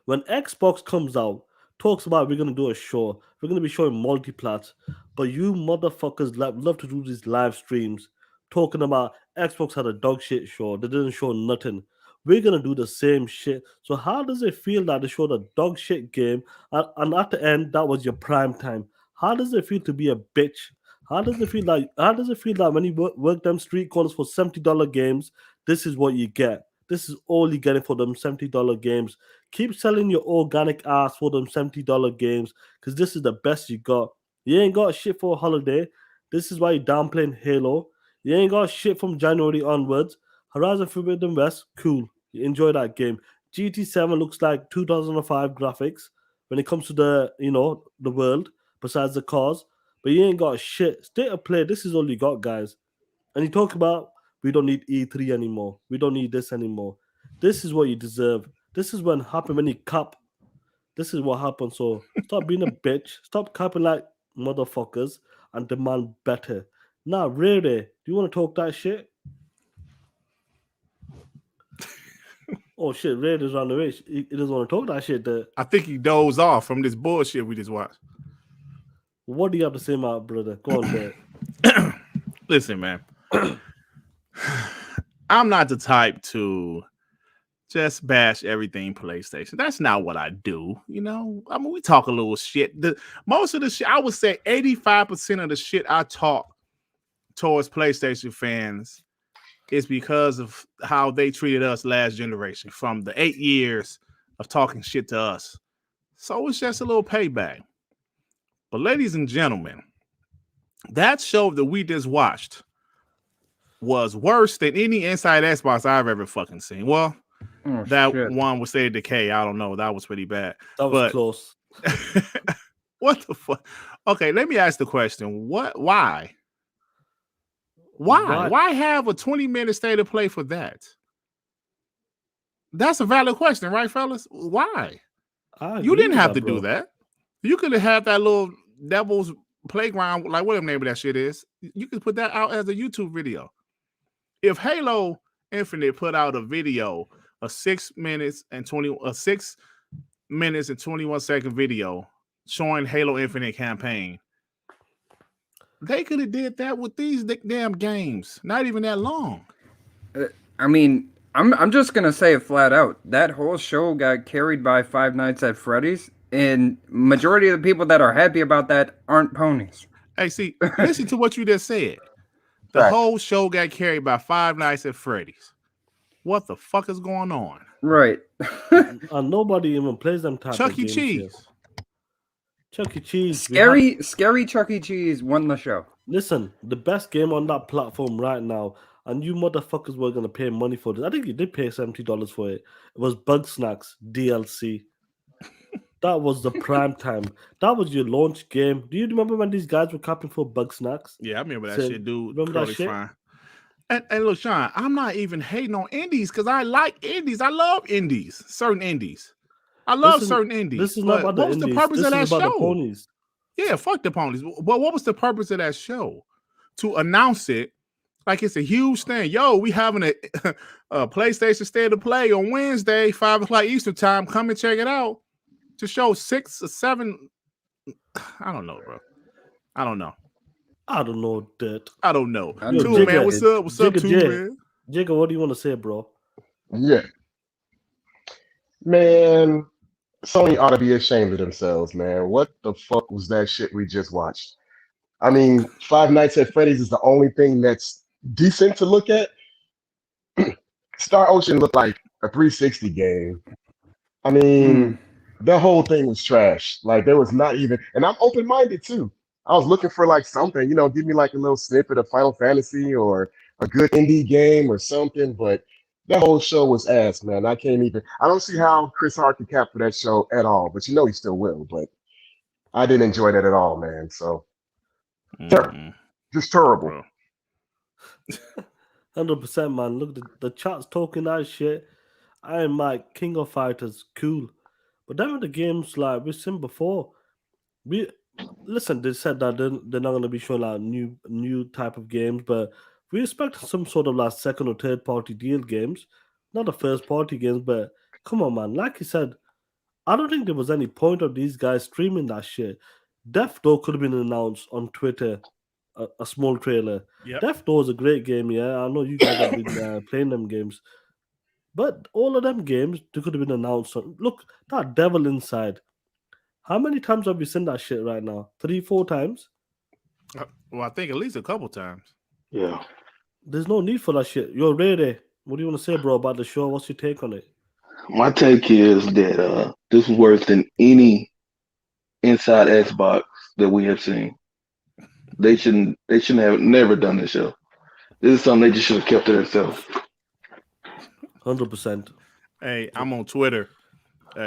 When Xbox comes out, talks about we're gonna do a show, we're gonna be showing multiplat, but you motherfuckers love to do these live streams talking about Xbox had a dog shit show, they didn't show nothing. We're gonna do the same shit. So how does it feel that they showed a dog shit game and at the end that was your prime time? How does it feel to be a bitch How does it feel like? How does it feel like when you work them street corners for $70 games? This is what you get. This is all you're getting for them $70 games. Keep selling your organic ass for them $70 games because this is the best you got. You ain't got shit for a holiday. This is why you're downplaying Halo. You ain't got shit from January onwards. Horizon Forbidden West, cool. You enjoy that game. GT7 looks like 2005 graphics when it comes to the world, besides the cars. But you ain't got shit. State of play, this is all you got, guys. And you talk about we don't need E3 anymore. We don't need this anymore. This is what you deserve. This is when happen when you cap. This is what happens. So stop being a bitch. Stop capping like motherfuckers and demand better. Now, really, do you want to talk that shit? Oh shit, Ray just ran away. He doesn't want to talk that shit. I think he dozed off from this bullshit we just watched. What do you have to say, my brother? Go on, Ray. Listen, man. I'm not the type to just bash everything PlayStation. That's not what I do. You know, I mean, we talk a little shit. Most of the shit, I would say 85% of the shit I talk towards PlayStation fans is because of how they treated us last generation from the 8 years of talking shit to us. So it's just a little payback. But ladies and gentlemen, that show that we just watched was worse than any Inside Xbox I've ever fucking seen. Well, shit. one was State of Decay. I don't know. That was pretty bad. That was close. What the fuck? Okay, let me ask the question. Why? Why have a 20-minute state of play for that? That's a valid question, right, fellas? Why? You didn't have to do that. You could have had that little Devil's Playground, like whatever the name of that shit is. You could put that out as a YouTube video. If Halo Infinite put out a video, a 6 minutes and 21 second video showing Halo Infinite campaign, they could have did that with these damn games. Not even that long. I mean, I'm just gonna say it flat out. That whole show got carried by Five Nights at Freddy's, and majority of the people that are happy about that aren't ponies. Hey, see, listen to what you just said. The whole show got carried by Five Nights at Freddy's. What the fuck is going on? Right. And nobody even plays them type Chuck of E. games Cheese. here. Chuck E. Cheese. Scary Chuck E. Cheese won the show. Listen, the best game on that platform right now, and you motherfuckers were gonna pay money for this. I think you did pay $70 for it. It was Bug Snacks DLC. That was the prime time. That was your launch game. Do you remember when these guys were capping for Bug Snacks? Yeah, I remember that So, shit, dude. remember that Curly shit? frying. And look, Sean, I'm not even hating on indies because I like indies. I love indies, certain indies. I love certain indies. This is not But about what the was the indies. purpose This of that is about the show? ponies. Yeah, fuck the ponies. But what was the purpose of that show? To announce it like it's a huge thing. Yo, we having a PlayStation State of Play on Wednesday, 5 o'clock Eastern time. Come and check it out. To show 6 or 7. I don't know, bro. I don't know. I don't know that. I don't know. Yo, Two, Jigga, man. What's up? What's up, Jigga two, J. man? Jigga, what do you want to say, bro? Yeah. Man, Sony ought to be ashamed of themselves, man. What the fuck was that shit we just watched? I mean, Five Nights at Freddy's is the only thing that's decent to look at. Star Ocean looked like a 360 game. I mean, the whole thing was trash. Like, there was not even, and I'm open-minded too. I was looking for like something, give me like a little snippet of Final Fantasy or a good indie game or something, but that whole show was ass, man. I don't see how Chris Hart can capture that show at all, but he still will, but I didn't enjoy that at all, man. So, just terrible. 100%, man. Look, the chat's talking that shit. I am like King of Fighters, cool. But then with the games like we've seen before, they said that they're not gonna be showing like new type of games, but we expect some sort of like second or third party deal games, not the first party games. But come on, man, like you said, I don't think there was any point of these guys streaming that shit. Death Door could have been announced on Twitter, a small trailer. Yep. Death Door is a great game, yeah. I know you guys have been playing them games. But all of them games, they could have been announced. Look, that Devil Inside. How many times have we seen that shit right now? 3, 4 times? Well, I think at least a couple times. Yeah. There's no need for that shit. Yo, Ray, what do you want to say, bro, about the show? What's your take on it? My take is that this is worse than any inside Xbox that we have seen. They shouldn't have never done this show. This is something they just should have kept to themselves. 100%. Hey, I'm on Twitter.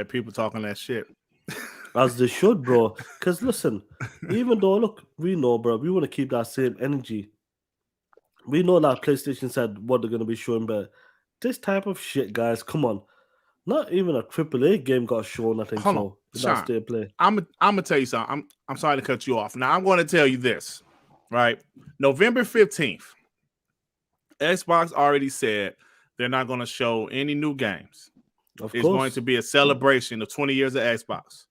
People talking that shit. As they should, bro. Because listen, even though, look, we know, bro, we want to keep that same energy. We know that PlayStation said what they're going to be showing, but this type of shit, guys, come on. Not even a AAA game got shown, I think. Hold so. on, In Sean, that state of play. I'm gonna tell you something. I'm sorry to cut you off. Now I'm going to tell you this, right? November 15th, Xbox already said they're not going to show any new games. Of It's course. going to be a celebration of 20 years of Xbox.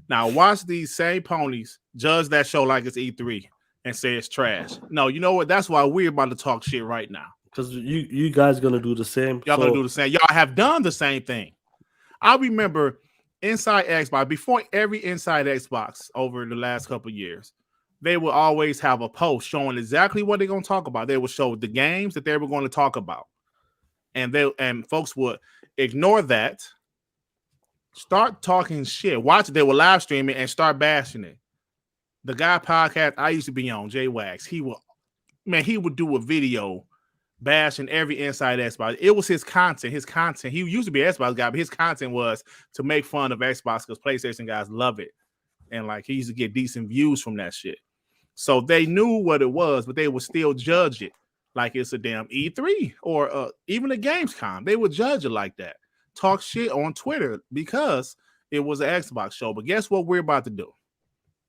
Now watch these same ponies judge that show like it's E3 and say it's trash. No, you know what? That's why we're about to talk shit right now. Because you guys going to do the same. Y'all gonna do the same. Y'all have done the same thing. I remember Inside Xbox, before every Inside Xbox over the last couple of years, they will always have a post showing exactly what they're going to talk about. They will show the games that they were going to talk about. And folks would ignore that, start talking shit, watch it, they will live stream it and start bashing it. The guy podcast I used to be on, J Wax, he would do a video bashing every Inside Xbox. It was his content. He used to be an Xbox guy, but his content was to make fun of Xbox because PlayStation guys love it. And like he used to get decent views from that shit. So they knew what it was, but they would still judge it like it's a damn E3 or even a Gamescom. They would judge it like that. Talk shit on Twitter because it was an Xbox show. But guess what we're about to do?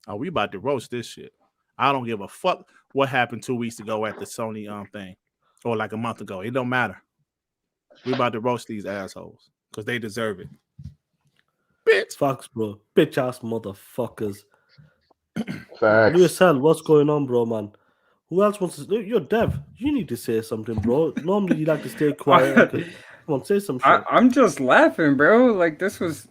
Oh, we about to roast this shit. I don't give a fuck what happened 2 weeks ago at the Sony thing. Or like a month ago. It don't matter. We about to roast these assholes because they deserve it. Bitch. Facts, bro. Bitch ass motherfuckers. Facts. USL, what's going on, bro, man? Who else wants to? You're Dev. You need to say something, bro. Normally you like to stay quiet. Come on, say some shit. I'm just laughing, bro. Like, this was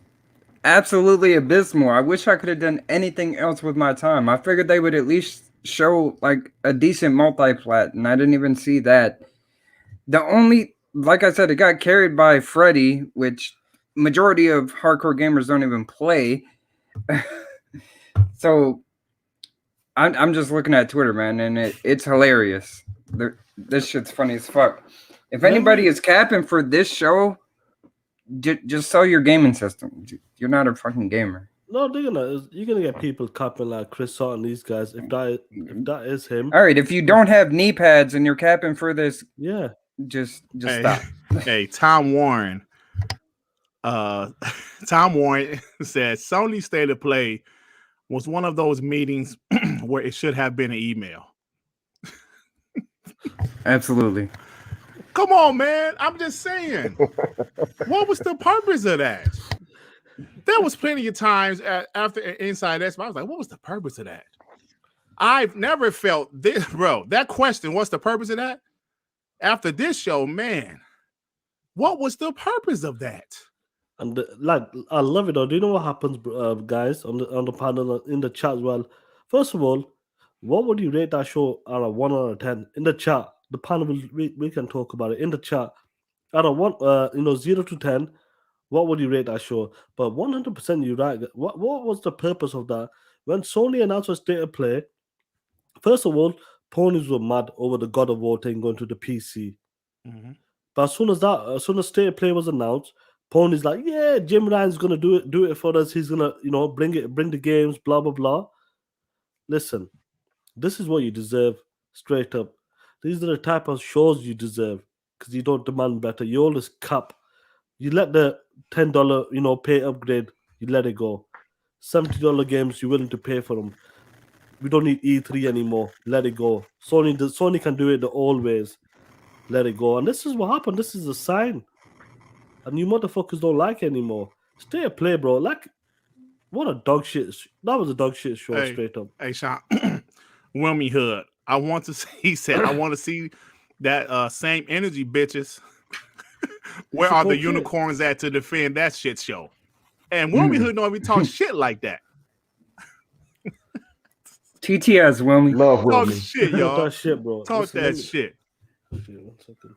absolutely abysmal. I wish I could have done anything else with my time. I figured they would at least show like a decent multi-plat, and I didn't even see that. The only, like I said, it got carried by Freddy, which majority of hardcore gamers don't even play. So I'm just looking at Twitter, man, and it's hilarious. This shit's funny as fuck. If anybody is capping for this show, just sell your gaming system. You're not a fucking gamer. No, you're gonna get people capping like Chris Sutton and these guys. If that is him. All right, if you don't have knee pads and you're capping for this, yeah, just stop. Hey, Tom Warren. Tom Warren said Sony State of Play was one of those meetings where it should have been an email. Absolutely. Come on, man. I'm just saying. What was the purpose of that? There was plenty of times after Inside Xbox, I was like, what was the purpose of that? I've never felt this, bro. That question, what's the purpose of that? After this show, man, what was the purpose of that? And I love it. Though. Do you know what happens, guys, on the panel in the chat as well? First of all, what would you rate that show out of 1 out of 10 in the chat? The panel we can talk about it in the chat. Out of 0 to 10, what would you rate that show? But 100% you're right. What was the purpose of that? When Sony announced a state of play, first of all, ponies were mad over the God of War thing going to the PC. Mm-hmm. But as soon as state of play was announced, ponies like, yeah, Jim Ryan's gonna do it for us. He's gonna, bring the games, blah blah blah. Listen, this is what you deserve, straight up. These are the type of shows you deserve because you don't demand better. You always cap. You let the $10, pay upgrade. You let it go. $70 games you're willing to pay for them. We don't need E3 anymore. Let it go. Sony can do it always. Let it go. And this is what happened. This is a sign. And you motherfuckers don't like it anymore. Stay at play, bro. Like, what a dog shit. That was a dog shit show, straight up. Hey, Sean. Wilmy Hood. I want to see, he said, I want to see that same energy, bitches. Where are the unicorns at to defend that shit show? And Wilmy Hood don't even talk shit like that. TTS, Wilmy. Love Talk Wilmy. shit, Talk y'all. that shit, bro. Talk Listen, that let me- shit. Okay, 1 second.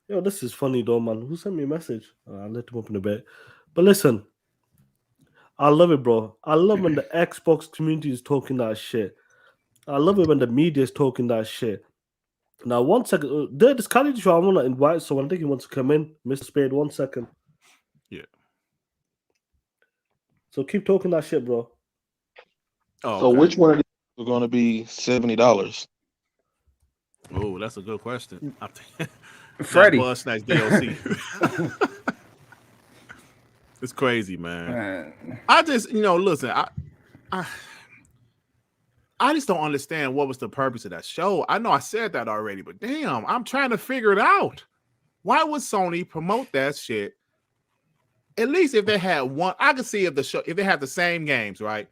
Yo, this is funny though, man. Who sent me a message? I'll let him up in a bit. But listen, I love it, bro. I love when the Xbox community is talking that shit. I love it when the media is talking that shit. Now, 1 second. This Khalid show, I want to invite someone. I think he wants to come in. Mr. Spade, 1 second. Yeah. So keep talking that shit, bro. Oh, So okay. which one of these are going to be $70? Oh, that's a good question. I think Freddie. that Buzz Snacks DLC. It's crazy, man. I just, listen, I just don't understand what was the purpose of that show. I know I said that already, but damn, I'm trying to figure it out. Why would Sony promote that shit? At least if they had one, I could see if they had the same games, right?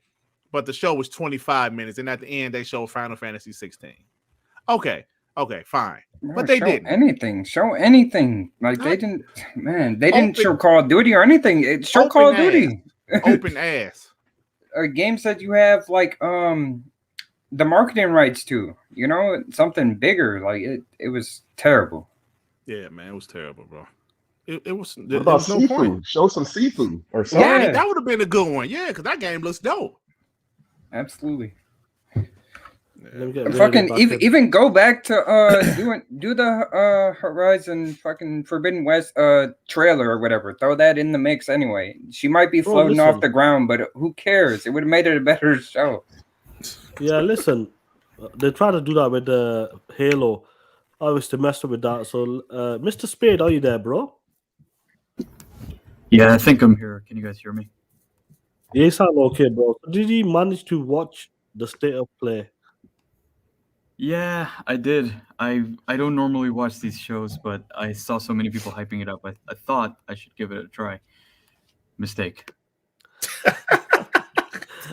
But the show was 25 minutes, and at the end they showed Final Fantasy 16. Okay, fine. Bro, But they show didn't. Show anything. Like they didn't, man. They didn't show Call of Duty or anything. It showed Call of Duty. Open ass. Games that you have like the marketing rights to. Something bigger. Like it was terrible. Yeah, man, it was terrible, bro. It was. What There about was no seafood? point. Show some seafood or something. Yeah, that would have been a good one. Yeah, because that game looks dope. Absolutely. Let me get rid of Fucking it back in. even go back to do the Horizon fucking Forbidden West trailer or whatever. Throw that in the mix anyway. She might be Bro, floating off listen. the ground, but who cares? It would have made it a better show. Yeah, listen, they try to do that with the Halo. Obviously, messed up with that. So, Mr. Spade, are you there, bro? Yeah, I think I'm here. Can you guys hear me? Yeah, you sound okay, bro. Did you manage to watch the state of play? Yeah, I did. I don't normally watch these shows, but I saw so many people hyping it up. I thought I should give it a try. Mistake.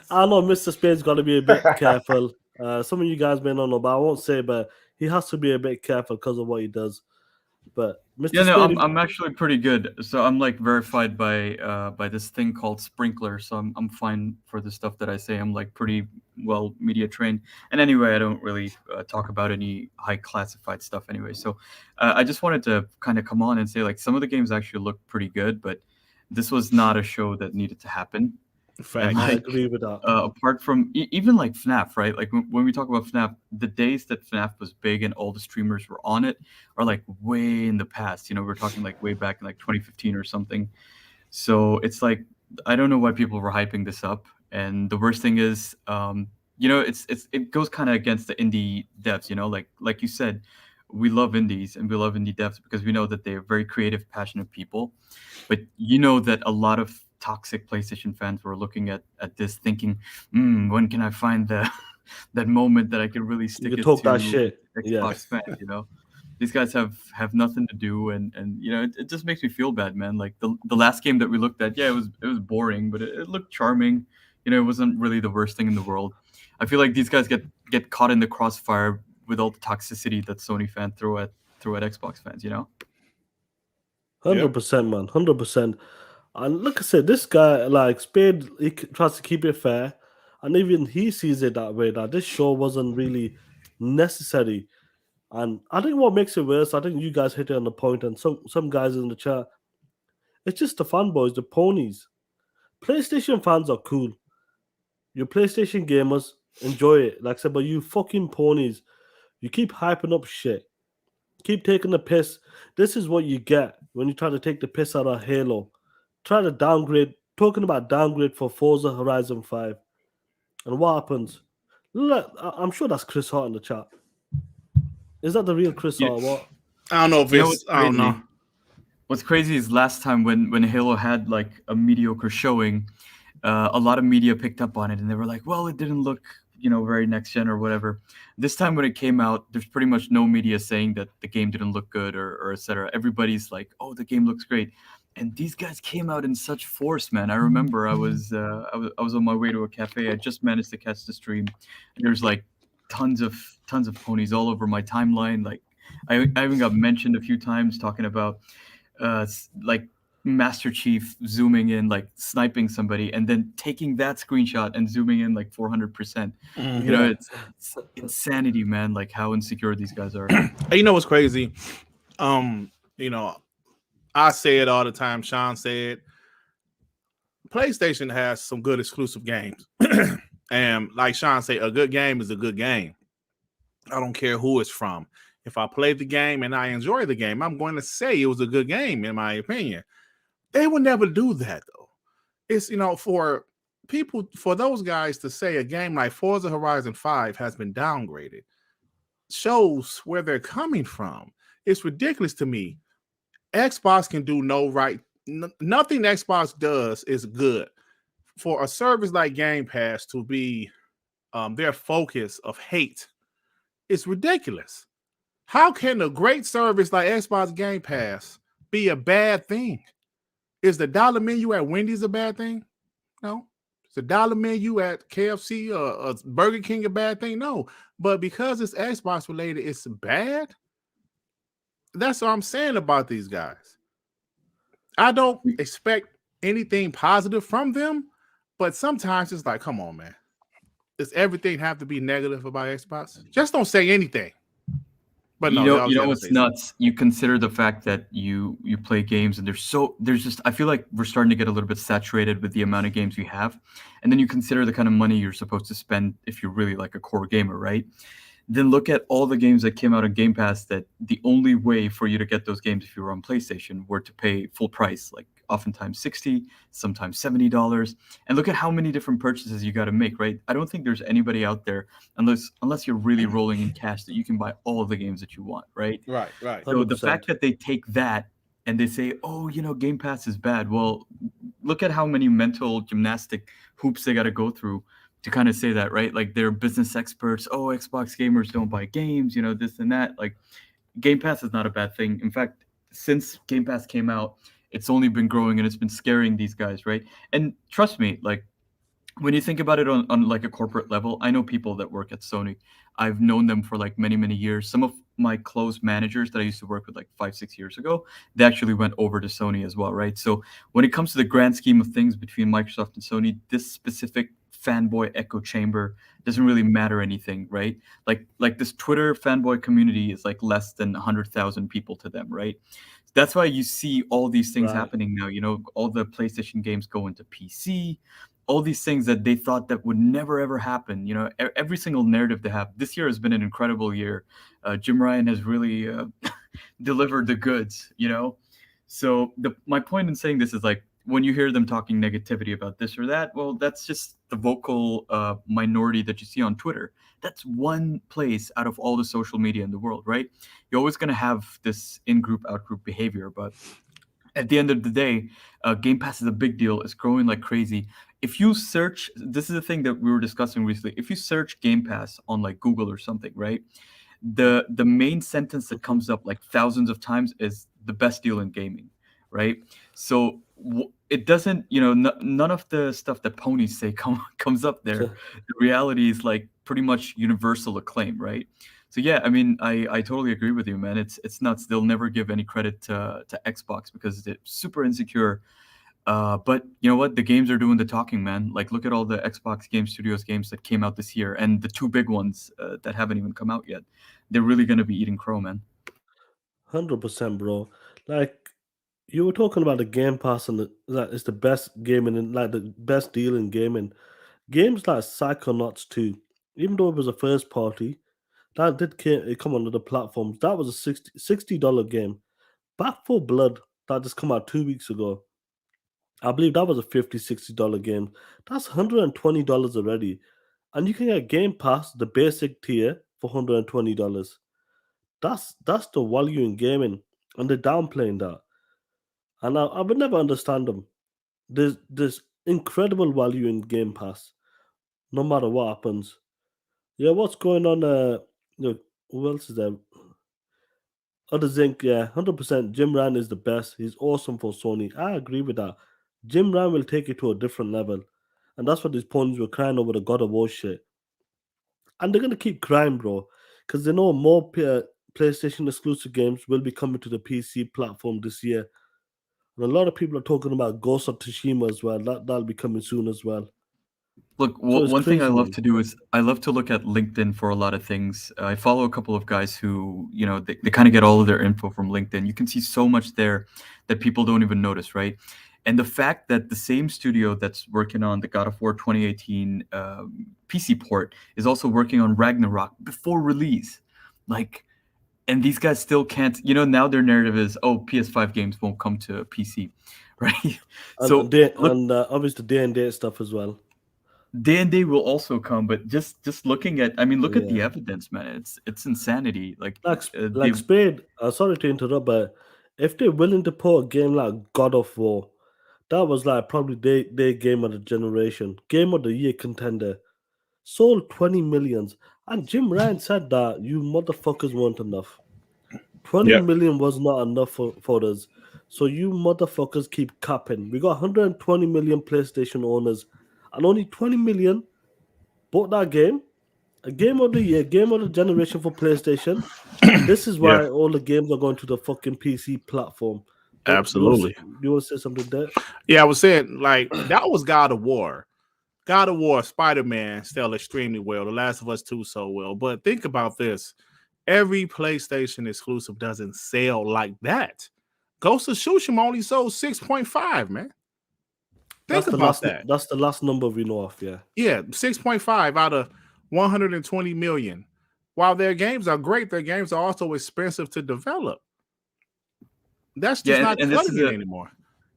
I know Mr. Spade's got to be a bit careful. Some of you guys may not know, but I won't say, but he has to be a bit careful because of what he does. But Mr. Yeah, no, Spade, I'm actually pretty good. So I'm like verified by this thing called Sprinkler. So I'm fine for the stuff that I say. I'm like pretty well media trained. And anyway, I don't really talk about any high classified stuff anyway. So I just wanted to kind of come on and say like some of the games actually look pretty good, but this was not a show that needed to happen. And, I like, agree with that. apart from even like FNAF, right? Like when we talk about FNAF, the days that FNAF was big and all the streamers were on it are like way in the past. We're talking like way back in like 2015 or something. So it's like I don't know why people were hyping this up. And the worst thing is, it goes kind of against the indie devs. Like you said, we love indies and we love indie devs because we know that they are very creative, passionate people. But that a lot of toxic PlayStation fans were looking at this thinking, when can I find that moment that I can really stick You it talk to that shit. Xbox fans, These guys have nothing to do and it just makes me feel bad, man. Like the last game that we looked at, yeah, it was boring, but it looked charming. It wasn't really the worst thing in the world. I feel like these guys get caught in the crossfire with all the toxicity that Sony fans throw at Xbox fans, 100%, man. 100%. And like I said, this guy, like Spade, he tries to keep it fair. And even he sees it that way, that this show wasn't really necessary. And I think what makes it worse, I think you guys hit it on the point, and some guys in the chat, it's just the fanboys, the ponies. PlayStation fans are cool. You're PlayStation gamers, enjoy it. Like I said, but you fucking ponies, you keep hyping up shit. Keep taking the piss. This is what you get when you try to take the piss out of Halo. Try to downgrade, talking about downgrade for Forza Horizon 5. And what happens? Look, I'm sure that's Chris Hart in the chat. Is that the real Chris Hart or what? I don't know if it's. what's I don't crazy? know. What's crazy is last time when Halo had like a mediocre showing, a lot of media picked up on it and they were like, well, it didn't look, very next gen or whatever. This time when it came out, there's pretty much no media saying that the game didn't look good or etc. Everybody's like, oh, the game looks great. And these guys came out in such force, man. I remember I was on my way to a cafe. I just managed to catch the stream. And there's like tons of ponies all over my timeline. Like I even got mentioned a few times talking about like Master Chief zooming in, like sniping somebody, and then taking that screenshot and zooming in like 400%. You know, Yeah. it's insanity, man. Like how insecure these guys are. You know what's crazy? You know, I say it all the time. Sean said, PlayStation has some good exclusive games, and like Sean said, a good game is a good game. I don't care who it's from. If I play the game and I enjoy the game, I'm going to say it was a good game, in my opinion. They would never do that, though. It's, for people, for those guys to say a game like Forza Horizon 5 has been downgraded shows where they're coming from. It's ridiculous to me. Xbox can do no right. Nothing Xbox does is good. For a service like Game Pass to be their focus of hate, it's ridiculous. How can a great service like Xbox Game Pass be a bad thing? Is the dollar menu at Wendy's a bad thing? No. Is the dollar menu at KFC or Burger King a bad thing? No. But because it's Xbox related, it's bad. That's what I'm saying about these guys. I don't expect anything positive from them, but sometimes it's like, come on, man. Does everything have to be negative about Xbox? Just don't say anything. But no, You know what's nuts? You consider the fact that you play games and there's just, I feel like we're starting to get a little bit saturated with the amount of games we have, and then you consider the kind of money you're supposed to spend if you're really like a core gamer, right? Then look at all the games that came out on Game Pass that the only way for you to get those games if you were on PlayStation were to pay full price, like oftentimes $60, sometimes $70. And look at how many different purchases you got to make, right? I don't think there's anybody out there, unless you're really rolling in cash, that you can buy all of the games that you want, right? Right. So the 100%. fact that they take that and they say, oh, Game Pass is bad. Well, look at how many mental gymnastic hoops they got to go through to kind of say that, right? Like they're business experts. Oh, Xbox gamers don't buy games, this and that. Like Game Pass is not a bad thing. In fact, since Game Pass came out, it's only been growing and it's been scaring these guys, right? And trust me, like when you think about it on like a corporate level, I know people that work at Sony. I've known them for like many, many years. Some of my close managers that I used to work with like 5-6 years ago, they actually went over to Sony as well, right? So when it comes to the grand scheme of things between Microsoft and Sony, this specific fanboy echo chamber doesn't really matter anything, right? Like this Twitter fanboy community is like less than 100,000 people to them, right? That's why you see all these things Right. happening now. All the PlayStation games go into PC, all these things that they thought that would never ever happen. Every single narrative they have. This year has been an incredible year. Jim Ryan has really delivered the goods. So my point in saying this is like, when you hear them talking negativity about this or that, well, that's just the vocal minority that you see on Twitter. That's one place out of all the social media in the world, right? You're always going to have this in-group, out-group behavior, but at the end of the day, Game Pass is a big deal. It's growing like crazy. If you search, this is the thing that we were discussing recently. If you search Game Pass on like Google or something, right? The main sentence that comes up like thousands of times is the best deal in gaming, right? So it doesn't, none of the stuff that ponies say comes up there. The reality is like pretty much universal acclaim, right? So yeah, I mean, I totally agree with you, man. It's nuts. They'll never give any credit to Xbox because they're super insecure. But you know what? The games are doing the talking, man. Like, look at all the Xbox Game Studios games that came out this year, and the two big ones that haven't even come out yet. They're really gonna be eating crow, man. 100%, bro. Like you were talking about the Game Pass and that it's the best gaming and like the best deal in gaming. Games like Psychonauts 2, even though it was a first party, that it come on other platforms. That was a $60 game. Back for Blood that just come out 2 weeks ago. I believe that was a $50-$60 game. That's $120 already. And you can get Game Pass, the basic tier, for $120. That's the value in gaming. And they're downplaying that. And I would never understand them. There's incredible value in Game Pass, no matter what happens. Yeah, what's going on? Who else is there? Other Zinc, yeah, 100%. Jim Ryan is the best. He's awesome for Sony. I agree with that. Jim Ryan will take it to a different level. And that's what these ponies were crying over the God of War shit. And they're going to keep crying, bro. Because they know more PlayStation exclusive games will be coming to the PC platform this year. And a lot of people are talking about Ghost of Tsushima as well. That'll be coming soon as well. Look, So it's one thing I crazy, love man. to do is I love to look at LinkedIn for a lot of things. I follow a couple of guys who, they kind of get all of their info from LinkedIn. You can see so much there that people don't even notice, right? And the fact that the same studio that's working on the God of War 2018 PC port is also working on Ragnarok before release. Like, and these guys still can't, now their narrative is, oh, PS5 games won't come to PC, right? So look, And obviously day and date stuff as well. day and day will also come, but just looking at, look at the Yeah. evidence, man. It's insanity. Like Like Spade, sorry to interrupt, but if they're willing to put a game like God of War, that was like probably their game of the generation, game of the year contender, sold 20 millions. And Jim Ryan said that you motherfuckers weren't enough. 20 Yeah. million was not enough for us. So you motherfuckers keep capping. We got 120 million PlayStation owners, and only 20 million bought that game. A game of the year, game of the generation for PlayStation. This is Yeah. why all the games are going to the fucking PC platform. But Absolutely. you want to say something there? Yeah, I was saying, like, that was God of War. God of War, Spider-Man still extremely well. The Last of Us 2 so well. But think about this. Every PlayStation exclusive doesn't sell like that. Ghost of Tsushima only sold 6.5, man. Think about that. That's the last number we know of, yeah. Yeah, 6.5 out of 120 million. While their games are great, their games are also expensive to develop. That's just not cutting it anymore.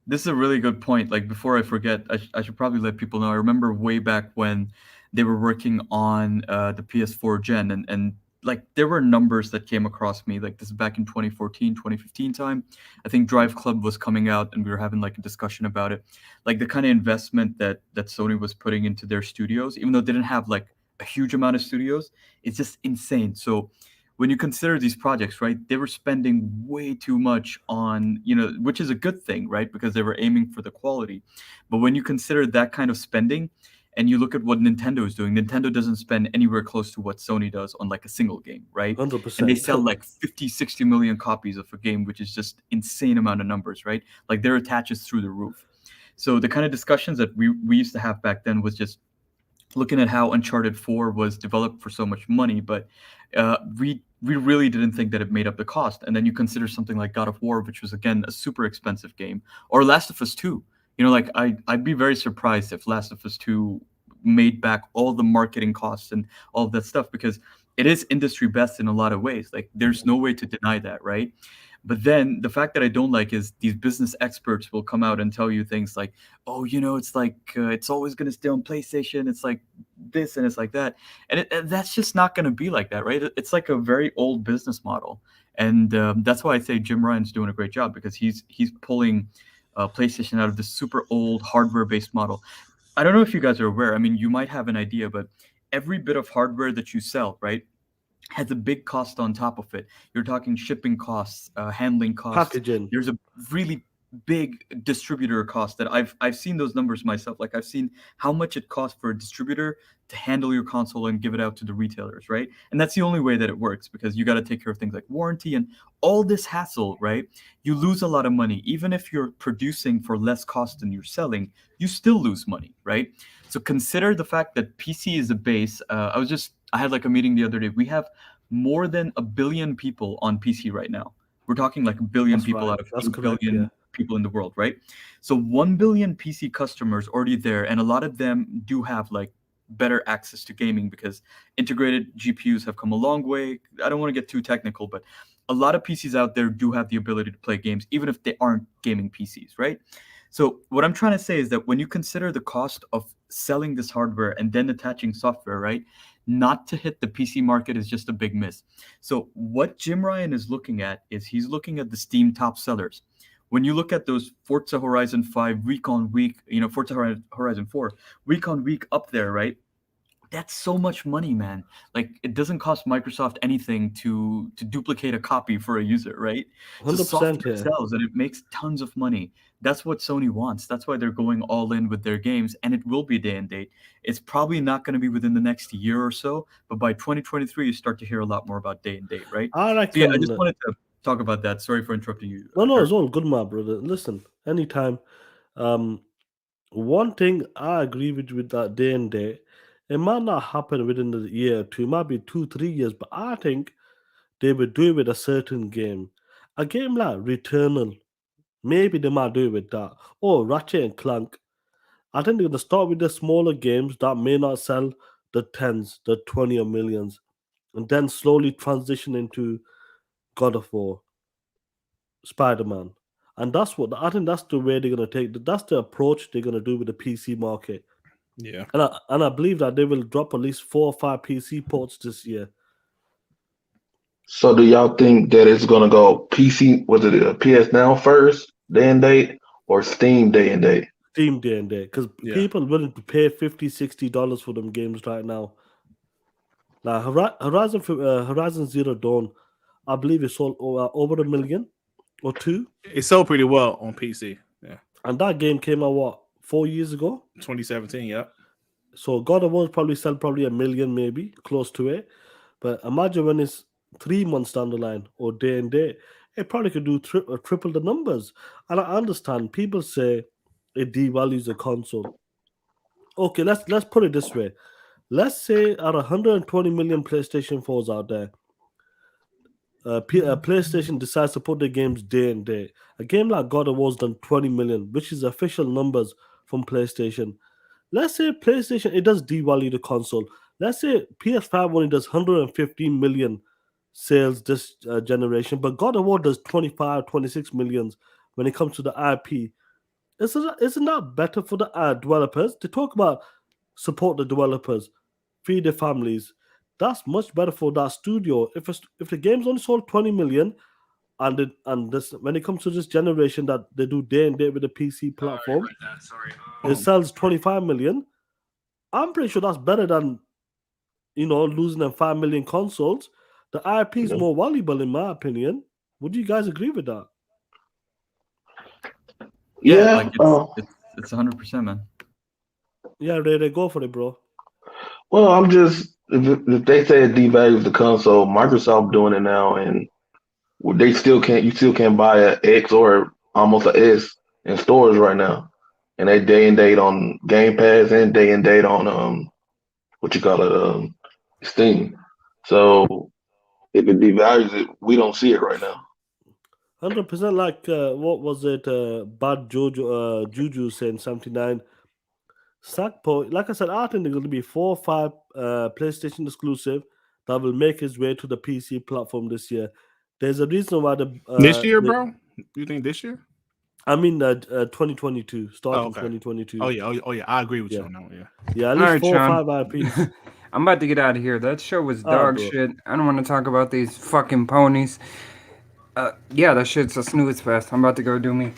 This is a really good point. Like, before I forget, I should probably let people know. I remember way back when they were working on the PS4 gen, and like there were numbers that came across me. Like, this is back in 2014, 2015 time. I think Drive Club was coming out, and we were having like a discussion about it. Like, the kind of investment that Sony was putting into their studios, even though they didn't have like a huge amount of studios, it's just insane. So when you consider these projects, right, they were spending way too much on, which is a good thing, right, because they were aiming for the quality. But when you consider that kind of spending and you look at what Nintendo is doing, Nintendo doesn't spend anywhere close to what Sony does on like a single game, right? 100%. And they sell like 50, 60 million copies of a game, which is just insane amount of numbers, right? Like, their attach is through the roof. So the kind of discussions that we used to have back then was just looking at how Uncharted 4 was developed for so much money, but we really didn't think that it made up the cost. And then you consider something like God of War, which was, again, a super expensive game, or Last of Us 2. Like, I'd be very surprised if Last of Us 2 made back all the marketing costs and all of that stuff, because it is industry best in a lot of ways. Like, there's no way to deny that, right? But then the fact that I don't like is these business experts will come out and tell you things like, oh, it's like, it's always going to stay on PlayStation. It's like this and it's like that. And that's just not going to be like that, right? It's like a very old business model. And that's why I say Jim Ryan's doing a great job, because he's pulling PlayStation out of this super old hardware-based model. I don't know if you guys are aware. You might have an idea, but every bit of hardware that you sell, right, has a big cost on top of it. You're talking shipping costs, handling costs. Packaging. There's a really big distributor cost that I've seen those numbers myself. Like, I've seen how much it costs for a distributor to handle your console and give it out to the retailers, right? And that's the only way that it works, because you got to take care of things like warranty and all this hassle, right? You lose a lot of money. Even if you're producing for less cost than you're selling, you still lose money, right? So consider the fact that PC is a base. I had like a meeting the other day. We have more than 1 billion people on PC right now. We're talking like 1 billion people out of 8 billion people in the world, right? So 1 billion PC customers already there, and a lot of them do have like better access to gaming because integrated GPUs have come a long way. I don't want to get too technical, but a lot of PCs out there do have the ability to play games, even if they aren't gaming PCs, right? So what I'm trying to say is that when you consider the cost of selling this hardware and then attaching software, right, not to hit the PC market is just a big miss. So what Jim Ryan is looking at is he's looking at the Steam top sellers. When you look at those Forza Horizon 5 week on week, Forza Horizon 4 week on week up there, right? That's so much money, man. Like, it doesn't cost Microsoft anything to duplicate a copy for a user, right? So 100%, software yeah. sells and it makes tons of money. That's what Sony wants. That's why they're going all in with their games, and it will be day and date. It's probably not going to be within the next year or so, but by 2023, you start to hear a lot more about day and date, right? I reckon. So yeah, I just wanted to talk about that. Sorry for interrupting you. No, it's all good, my brother. Listen, anytime. Um, One thing I agree with that day and day, it might not happen within a year or two, it might be 2, 3 years, but I think they will do it with a certain game. A game like Returnal, maybe they might do it with that. Or Ratchet and Clank. I think they're gonna start with the smaller games that may not sell the tens, the 20 or millions, and then slowly transition into God of War, Spider Man. And that's what I think that's the way they're gonna take. That's the approach they're gonna do with the PC market. Yeah. And I believe that they will drop at least 4 or 5 PC ports this year. So do y'all think that it's gonna go PC? Was it a PS Now first, day and date, or Steam day and date? Steam day and day, because Yeah. people willing to pay $50, $60 for them games right now. Like Horizon Zero Dawn, I believe it sold over 1 million or 2, It sold pretty well on PC. Yeah. and that game came out what 4 years ago. 2017. Yeah. So God of War probably sell probably 1 million, maybe close to it. But imagine when it's 3 months down the line or day and day, it probably could do triple the numbers. And I understand people say it devalues the console. Okay, let's put it this way. Let's say out of 120 million PlayStation 4s out there, PlayStation decides to put their games day and day. A game like God of War's done 20 million, which is official numbers from PlayStation. Let's say PlayStation, it does devalue the console. Let's say PS5 only does 115 million sales this generation, but God of War does 25, 26 millions when it comes to the IP. Isn't that better for the developers? To talk about support the developers, feed their families. That's much better for that studio. If the game's only sold 20 million, and this when it comes to this generation that they do day and day with the PC platform, it sells 25 million. I'm pretty sure that's better than losing them 5 million consoles. The IP is more valuable in my opinion. Would you guys agree with that? Yeah. Like it's 100%, man. Yeah, Ray, go for it, bro. Well, I'm just if they say it devalues the console, Microsoft doing it now, and they still can't. You still can't buy a X or almost a S in stores right now, and they day and date on Game Pass and day and date on what you call it Steam. So if it devalues it, we don't see it right now. 100% like what was it? Bad Juju saying 79. Sackboy, like I said, I think there's going to be 4 or 5 PlayStation exclusive that will make its way to the PC platform this year. There's a reason why this year, bro. You think this year? I mean, 2022, starting okay. 2022. Oh yeah. I agree with you on that one. Yeah. Yeah, at least Alright, 4 or Sean. 5 IPs. I'm about to get out of here. That show was dog bro. shit. I don't want to talk about these fucking ponies. Yeah, that shit's a snooze fest. I'm about to go do me.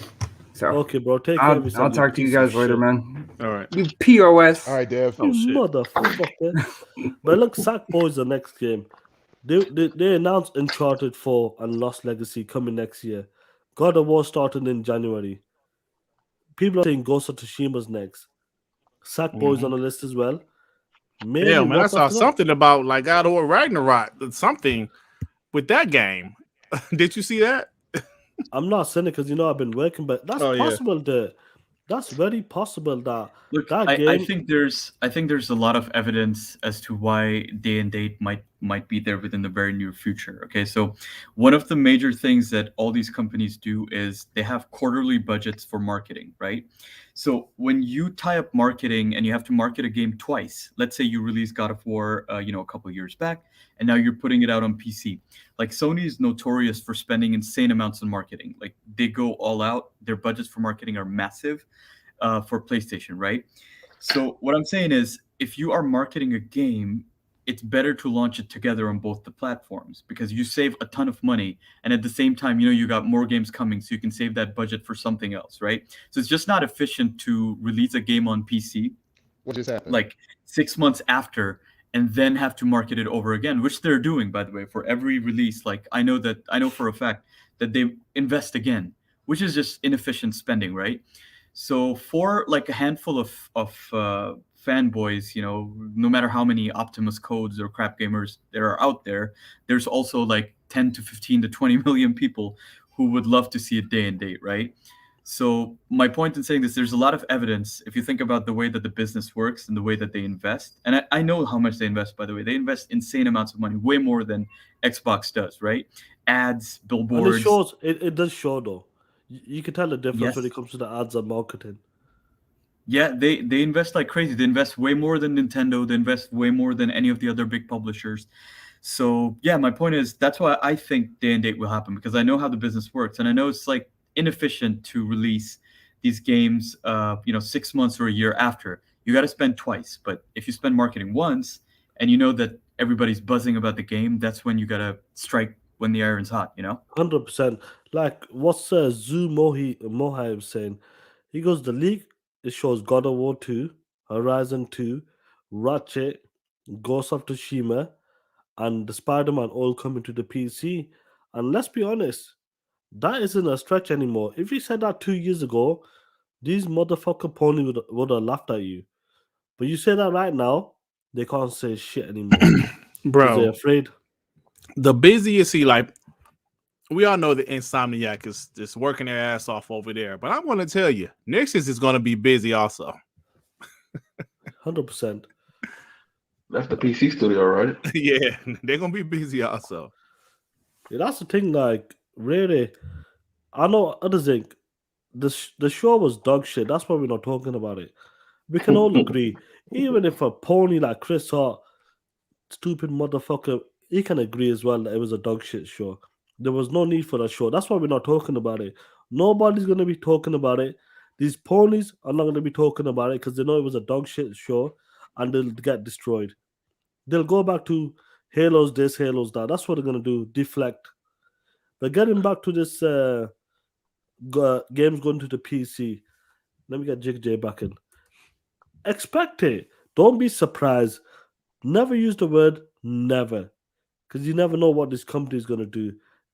So Okay, bro. Take care of yourself. I'll talk to you piece of guys later, shit. man. All right. You POS. All right, Dev. You motherfucker. But look, Sackboy's the next game. They announced Uncharted 4 and Lost Legacy coming next year. God of War starting in January. People are saying Ghost of Tsushima's next. Sackboy's on the list as well. Maybe Yeah, man. I what's saw after that? something about like God of War Ragnarok, something with that game. Did you see that? I'm not saying it because I've been working, but that's Oh, yeah. possible. That's very possible that Look, that I game. think there's a lot of evidence as to why day and date might be there within the very near future. Okay, so one of the major things that all these companies do is they have quarterly budgets for marketing, right? So when you tie up marketing and you have to market a game twice, let's say you release God of War, a couple of years back, and now you're putting it out on PC. Like Sony is notorious for spending insane amounts on marketing. Like they go all out. Their budgets for marketing are massive for PlayStation, right? So what I'm saying is, if you are marketing a game, it's better to launch it together on both the platforms because you save a ton of money, and at the same time, you got more games coming, so you can save that budget for something else, right? So it's just not efficient to release a game on PC, What just happened? like 6 months after, and then have to market it over again, which they're doing, by the way, for every release. Like I know for a fact that they invest again, which is just inefficient spending, right? So for like a handful of fanboys, no matter how many Optimus codes or crap gamers there are out there, there's also like 10 to 15 to 20 million people who would love to see it day and date, right? So my point in saying this, there's a lot of evidence. If you think about the way that the business works and the way that they invest, and I know how much they invest, by the way, they invest insane amounts of money, way more than Xbox does, right? Ads, And billboards. it does show though. You can tell the difference when Yes. it comes to the ads and marketing. Yeah, they invest like crazy. They invest way more than Nintendo. They invest way more than any of the other big publishers. So yeah, my point is that's why I think day and date will happen, because I know how the business works, and I know it's like inefficient to release these games 6 months or a year after. You got to spend twice. But if you spend marketing once and you know that everybody's buzzing about the game, that's when you got to strike when the iron's hot, 100%. Like what's Zoo Mohai was saying. He goes, the league, it shows God of War 2, Horizon 2, Ratchet, Ghost of Tsushima, and the Spider-Man all coming to the PC. And let's be honest, that isn't a stretch anymore. If you said that 2 years ago, these motherfucker pony would have laughed at you. But you say that right now, they can't say shit anymore. Because they're Bro, afraid. the busiest we all know that Insomniac is just working their ass off over there. But I'm going to tell you, Nexus is going to be busy also. 100%. That's the PC studio, right? Yeah, they're going to be busy also. Yeah, that's the thing, like, really, I know others think the show was dog shit. That's why we're not talking about it. We can all agree. Even if a pony like Chris Hart, stupid motherfucker, he can agree as well that it was a dog shit show. There was no need for that show. That's why we're not talking about it. Nobody's going to be talking about it. These ponies are not going to be talking about it because they know it was a dog shit show and they'll get destroyed. They'll go back to Halo's this, Halo's that. That's what they're going to do, deflect. But getting back to this games going to the PC, let me get Jig J back in. Expect it. Don't be surprised. Never use the word never, because you never know what this company is going to do.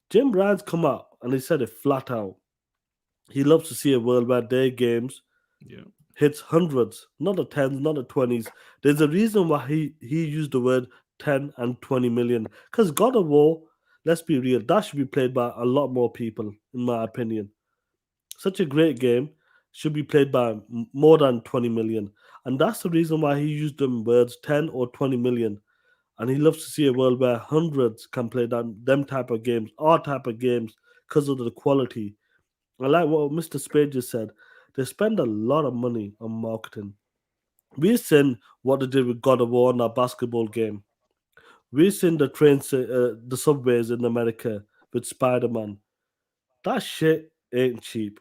Jim Ryan's come out and he said it flat out. He loves to see a world where their games hits hundreds, not the tens, not the 20s. There's a reason why he used the word 10 and 20 million. Because God of War, let's be real, that should be played by a lot more people, in my opinion. Such a great game should be played by more than 20 million. And that's the reason why he used them words 10 or 20 million. And he loves to see a world where hundreds can play them type of games, our type of games, because of the quality. I like what Mr. Spade just said. They spend a lot of money on marketing. We've seen what they did with God of War on our basketball game. We've seen the trains, the subways in America with Spider-Man. That shit ain't cheap.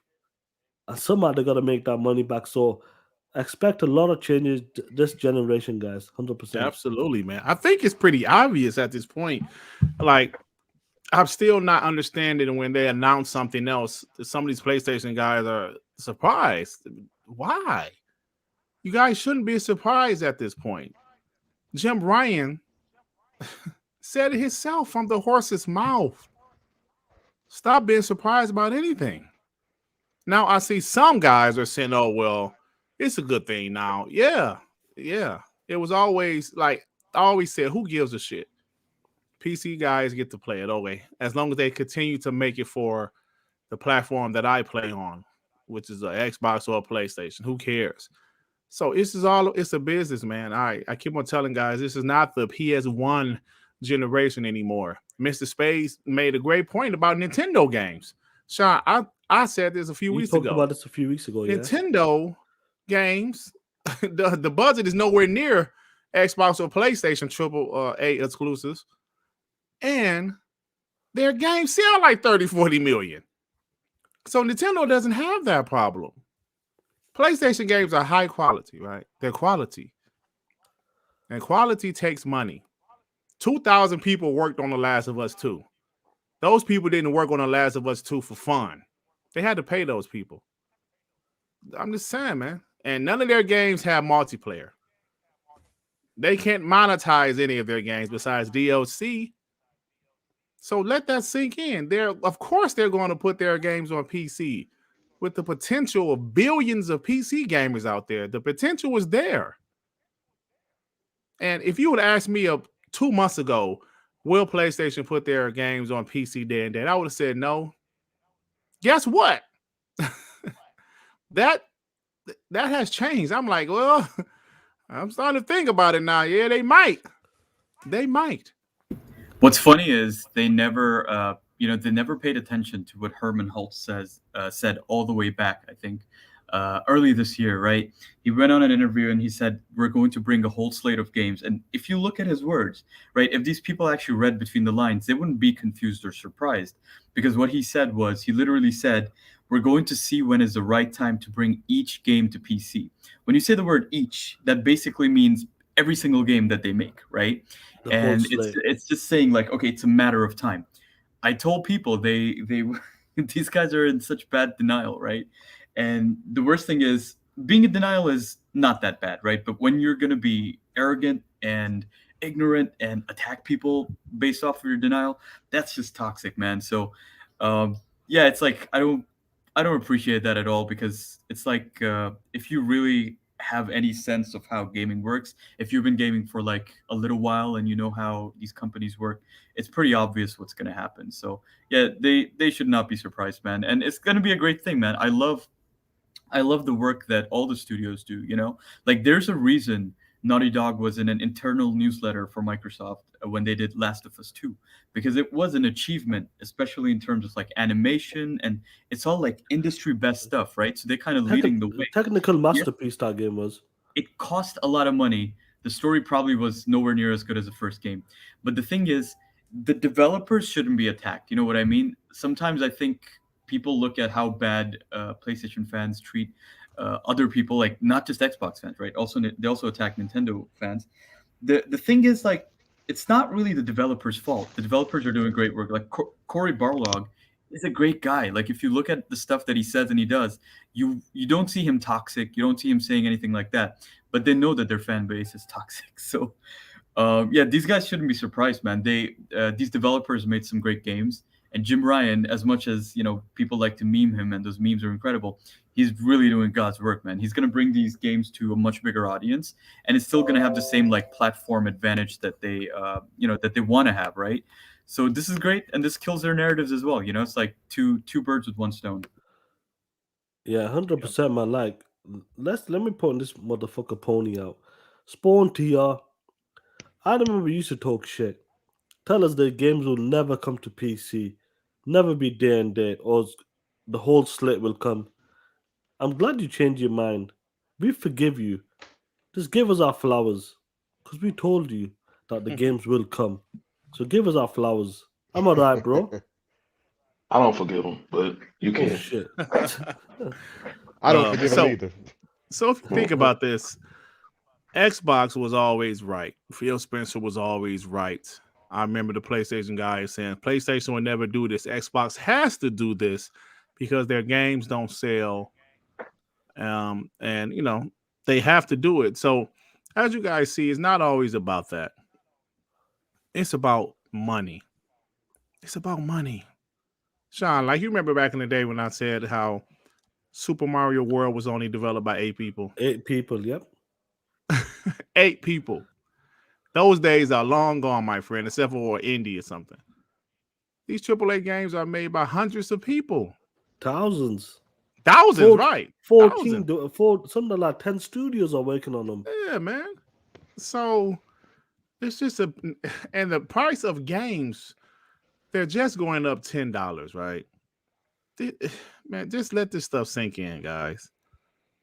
And somehow they got to make that money back. So expect a lot of changes this generation, guys. 100%. Absolutely, man. I think it's pretty obvious at this point. Like, I'm still not understanding when they announce something else. Some of these PlayStation guys are surprised. Why? You guys shouldn't be surprised at this point. Jim Ryan said it himself from the horse's mouth. Stop being surprised about anything. Now I see some guys are saying, "Oh well, it's a good thing now." Yeah. It was always like I always said, "Who gives a shit?" PC guys get to play it, okay, as long as they continue to make it for the platform that I play on, which is an Xbox or a PlayStation. Who cares? So it's a business, man. I keep on telling guys this is not the PS1 generation anymore. Mr. Spades made a great point about Nintendo games. Sean, I said this a few weeks ago. We talked about this a few weeks ago, yeah. Nintendo games, the budget is nowhere near Xbox or PlayStation AAA exclusives. And their games sell like 30, 40 million. So Nintendo doesn't have that problem. PlayStation games are high quality, right? They're quality. And quality takes money. 2,000 people worked on The Last of Us 2. Those people didn't work on The Last of Us 2 for fun. They had to pay those people. I'm just saying, man. And none of their games have multiplayer. They can't monetize any of their games besides DLC. So let that sink in. Of course, they're going to put their games on PC with the potential of billions of PC gamers out there. The potential is there. And if you would ask me 2 months ago, will PlayStation put their games on PC day and date, I would have said no. Guess what? that has changed. I'm like, well, I'm starting to think about it now. Yeah, they might. They might. What's funny is they never, they never paid attention to what Herman Holtz said all the way back. I think early this year, right? He went on an interview and he said, "We're going to bring a whole slate of games." And if you look at his words, right, if these people actually read between the lines, they wouldn't be confused or surprised, because what he said was, he literally said, "We're going to see when is the right time to bring each game to PC." When you say the word "each," that basically means every single game that they make, right? The whole And slate. it's just saying like, okay, it's a matter of time. I told people they these guys are in such bad denial, right? And the worst thing is, being in denial is not that bad, right? But when you're gonna be arrogant and ignorant and attack people based off of your denial, that's just toxic, man. So yeah, it's like I don't appreciate that at all, because it's like if you really have any sense of how gaming works, if you've been gaming for like a little while and you know how these companies work, it's pretty obvious what's going to happen. So yeah, they should not be surprised, man. And it's going to be a great thing, man. I love the work that all the studios do, like there's a reason Naughty Dog was in an internal newsletter for Microsoft when they did Last of Us 2, because it was an achievement, especially in terms of like animation, and it's all like industry best stuff, right? So they're kind of leading the way. Technical masterpiece that game was. It cost a lot of money. The story probably was nowhere near as good as the first game. But the thing is, the developers shouldn't be attacked. You know what I mean? Sometimes I think people look at how bad PlayStation fans treat other people, like not just Xbox fans, right? Also, they also attack Nintendo fans. The thing is, like, it's not really the developers' fault. The developers are doing great work. Like Cory Barlog is a great guy. Like if you look at the stuff that he says and he does, you don't see him toxic. You don't see him saying anything like that. But they know that their fan base is toxic. So yeah, these guys shouldn't be surprised, man. These developers made some great games. And Jim Ryan, as much as people like to meme him, and those memes are incredible, he's really doing God's work, man. He's gonna bring these games to a much bigger audience, and it's still gonna have the same like platform advantage that they want to have, right? So this is great, and this kills their narratives as well. It's like two birds with one stone. Yeah, 100%, man. Like, let me put this motherfucker pony out. Spawn TR. I remember you used to talk shit. Tell us the games will never come to PC, never be day and date, or the whole slate will come. I'm glad you changed your mind. We forgive you. Just give us our flowers, because we told you that the games will come. So give us our flowers. I'm alright, bro. I don't forgive him, but you Oh can. shit. I don't forgive him either. So if you think about this, Xbox was always right. Phil Spencer was always right. I remember the PlayStation guys saying PlayStation will never do this. Xbox has to do this because their games don't sell. And they have to do it. So as you guys see, it's not always about that. It's about money. It's about money. Sean, like you remember back in the day when I said how Super Mario World was only developed by 8 people. 8 people, yep. 8 people. Those days are long gone, my friend, except for indie or something. These AAA games are made by hundreds of people. Thousands, right? 14, something like 10 studios are working on them. Yeah, man. So it's just and the price of games, they're just going up $10, right? Man, just let this stuff sink in, guys.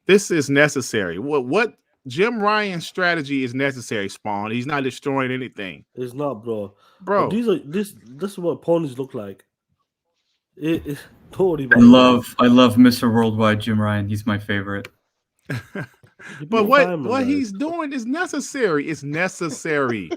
This is necessary. What Jim Ryan's strategy is necessary, Spawn. He's not destroying anything. It's not, bro. Bro, this is what ponies look like. It's totally. I love Mr. Worldwide Jim Ryan. He's my favorite. But what he's doing is necessary. It's necessary.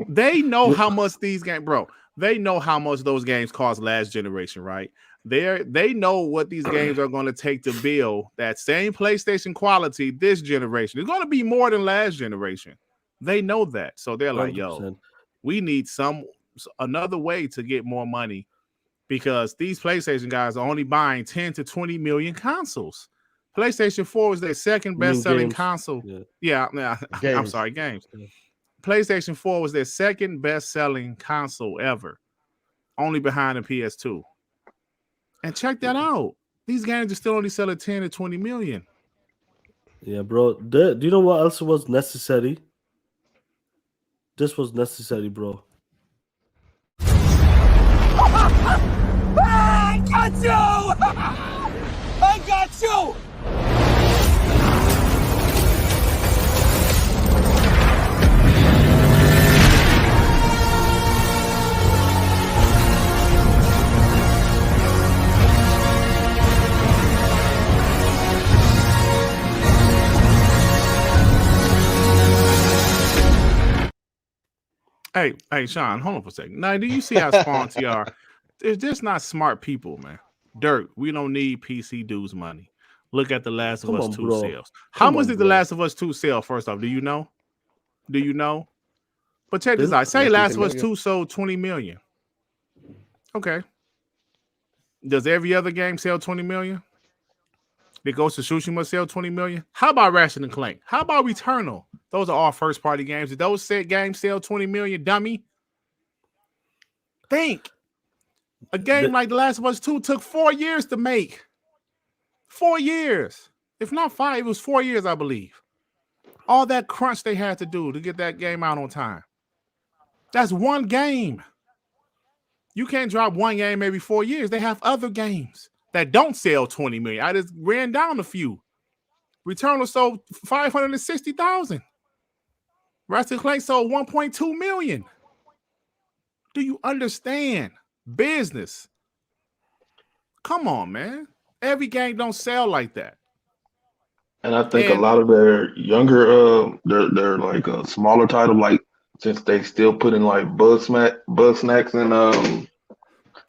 They know how much these games, bro. They know how much those games cost last generation, right? They know what these games are going to take to build that same PlayStation quality this generation. It's going to be more than last generation. They know that. So they're like, 100%. yo, we need another way to get more money because these PlayStation guys are only buying 10 to 20 million consoles. PlayStation 4 was their second You mean best-selling games? console. Yeah. I'm Games. sorry, games. Yeah. PlayStation 4 was their second best-selling console ever, only behind the PS2. And check that out. These games are still only selling 10 to 20 million. Yeah, bro. Do you know what else was necessary? This was necessary, bro. I got you! I got you! Hey, Sean, hold on for a second. Now, do you see how spawned you are? They're just not smart people, man. Dirk, we don't need PC dudes' money. Look at The Last of Come Us on, 2 bro. sales. How Come much on, did The bro. Last of Us 2 sell, first off? Do you know? Do you know? But check this This- out. Say Less than Last 10 of Us million. 2 sold 20 million. Okay. Does every other game sell 20 million? Did Ghost of Tsushima sell 20 million? How about Ratchet and Clank? How about Returnal? Those are all first-party games. Did those said games sell 20 million, dummy? Think. A game like The Last of Us 2 took 4 years to make. 4 years. If not 5, it was 4 years, I believe. All that crunch they had to do to get that game out on time. That's one game. You can't drop one game every 4 years. They have other games that don't sell 20 million. I just ran down a few. Returnal sold 560,000. Ratchet and Clank sold 1.2 million. Do you understand business? Come on, man. Every game don't sell like that. And I think a And lot of their younger, they're like a smaller title, like since they still put in like bug snacks, and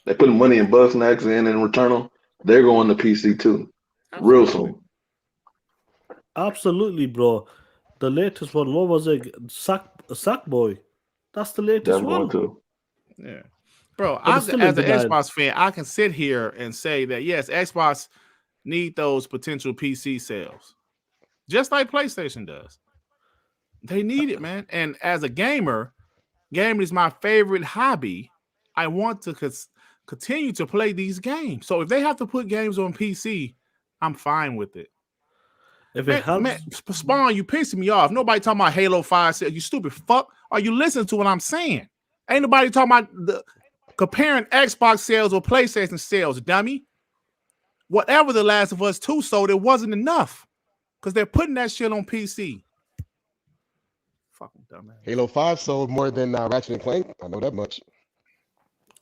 they putting money in bug snacks and in Returnal, they're going to PC too, real absolutely. soon. Absolutely, bro. The latest one, what was it? Sackboy. That's the latest That's going one. to. Yeah. Bro, But it's still as in an denial. Xbox fan, I can sit here and say that yes, Xbox need those potential PC sales. Just like PlayStation does. They need it, man. And as a gamer, gaming is my favorite hobby. I want to continue to play these games. So if they have to put games on PC, I'm fine with it. If it Man, helps, Spawn, you pissing me off. Nobody talking about Halo 5 sales. You stupid fuck. Are you listening to what I'm saying? Ain't nobody talking about comparing Xbox sales or PlayStation sales, dummy. Whatever The Last of Us 2 sold, it wasn't enough because they're putting that shit on PC. Fucking dumbass. Halo 5 sold more than Ratchet and Clank. I know that much.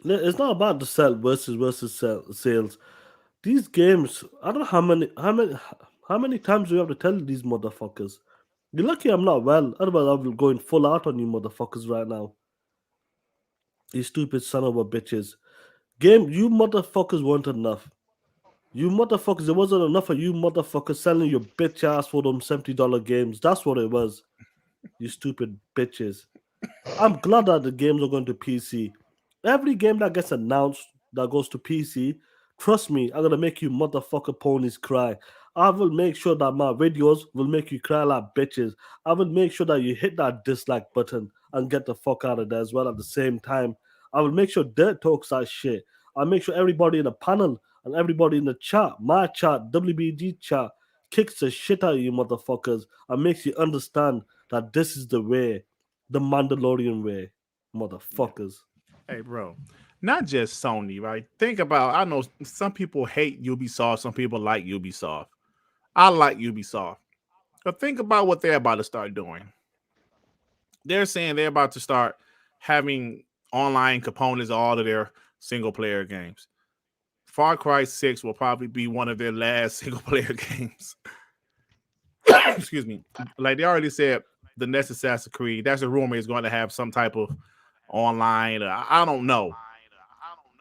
it's not about the sell versus sales. These games, I don't know how many times do you have to tell these motherfuckers? You're lucky I'm not well. Otherwise, I'll be going full out on you motherfuckers right now. You stupid son of a bitches. Game, you motherfuckers weren't enough. You motherfuckers, it wasn't enough of you motherfuckers selling your bitch ass for them $70 games. That's what it was. You stupid bitches. I'm glad that the games are going to PC. Every game that gets announced that goes to PC, trust me, I'm gonna make you motherfucker ponies cry. I will make sure that my videos will make you cry like bitches. I will make sure that you hit that dislike button and get the fuck out of there as well at the same time. I will make sure Dirt talks that shit. I'll make sure everybody in the panel and everybody in the chat, my chat, WBG chat, kicks the shit out of you motherfuckers and makes you understand that this is the way, the Mandalorian way, motherfuckers. Hey, bro, not just Sony, right? Think about, I know some people hate Ubisoft, some people like Ubisoft. I like Ubisoft. But think about what they're about to start doing. They're saying they're about to start having online components of all of their single player games. Far Cry 6 will probably be one of their last single player games. Excuse me. Like they already said, the next Assassin's Creed, that's a rumor, is going to have some type of online. I don't know.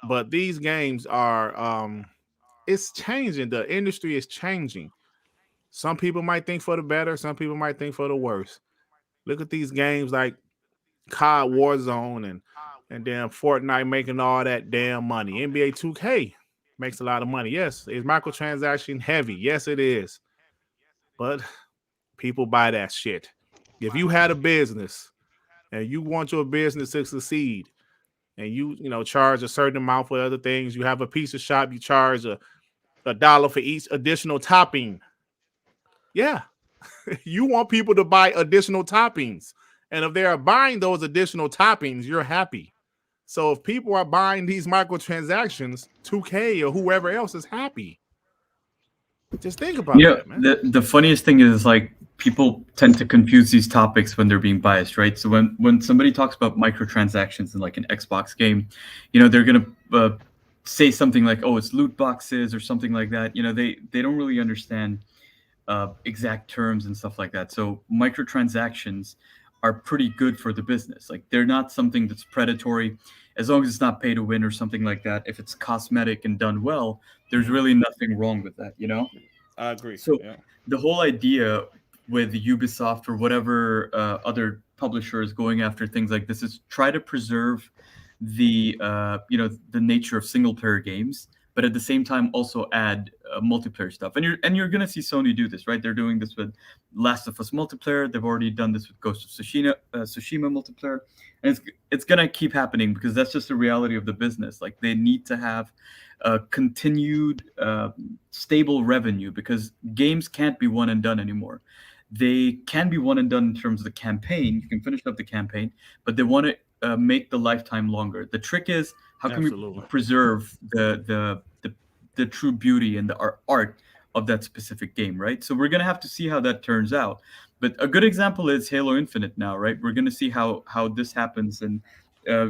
But these games are it's changing. The industry is changing. Some people might think for the better, some people might think for the worse. Look at these games like COD Warzone and then Fortnite making all that damn money. NBA 2K makes a lot of money. Yes, it's microtransaction heavy. Yes, it is. but people buy that shit. If you had a business and you want your business to succeed, and you charge a certain amount for other things, you have a pizza shop, you charge a dollar for each additional topping. Yeah, you want people to buy additional toppings, and if they are buying those additional toppings, you're happy. So if people are buying these microtransactions, 2K or whoever else is happy. Just think about that, man. The funniest thing is like people tend to confuse these topics when they're being biased, right? So when somebody talks about microtransactions in like an Xbox game, they're gonna say something like, "Oh, it's loot boxes" or something like that. They don't really understand exact terms and stuff like that. So microtransactions are pretty good for the business. Like they're not something that's predatory, as long as it's not pay to win or something like that. If it's cosmetic and done well, there's really nothing wrong with that, I agree. So the whole idea with Ubisoft or whatever other publisher is going after things like this is try to preserve the the nature of single player games, but at the same time also add multiplayer stuff. And you're gonna see Sony do this, right? They're doing this with Last of Us multiplayer. They've already done this with Ghost of Tsushima multiplayer, and it's gonna keep happening because that's just the reality of the business. Like they need to have continued stable revenue because games can't be one and done anymore. They can be one and done in terms of the campaign. You can finish up the campaign, but they want to make the lifetime longer. The trick is how can we preserve the true beauty and the art of that specific game, right? So we're gonna have to see how that turns out. But a good example is Halo Infinite now, right? We're gonna see how this happens, and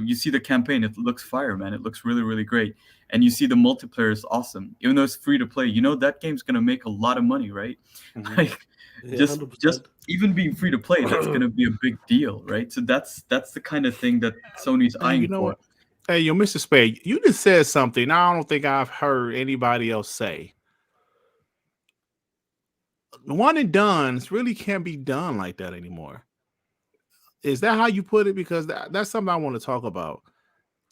you see the campaign. It looks fire, man. It looks really, really great. And you see the multiplayer is awesome, even though it's free to play. That game's gonna make a lot of money, right? Like just 100%. even being free to play, that's gonna be a big deal, right? So that's the kind of thing that Sony's Hey, eyeing you know for. what? Hey, Mr. Spade, you just said something I don't think I've heard anybody else say. One and dones really can't be done like that anymore. Is that how you put it? Because that's something I want to talk about.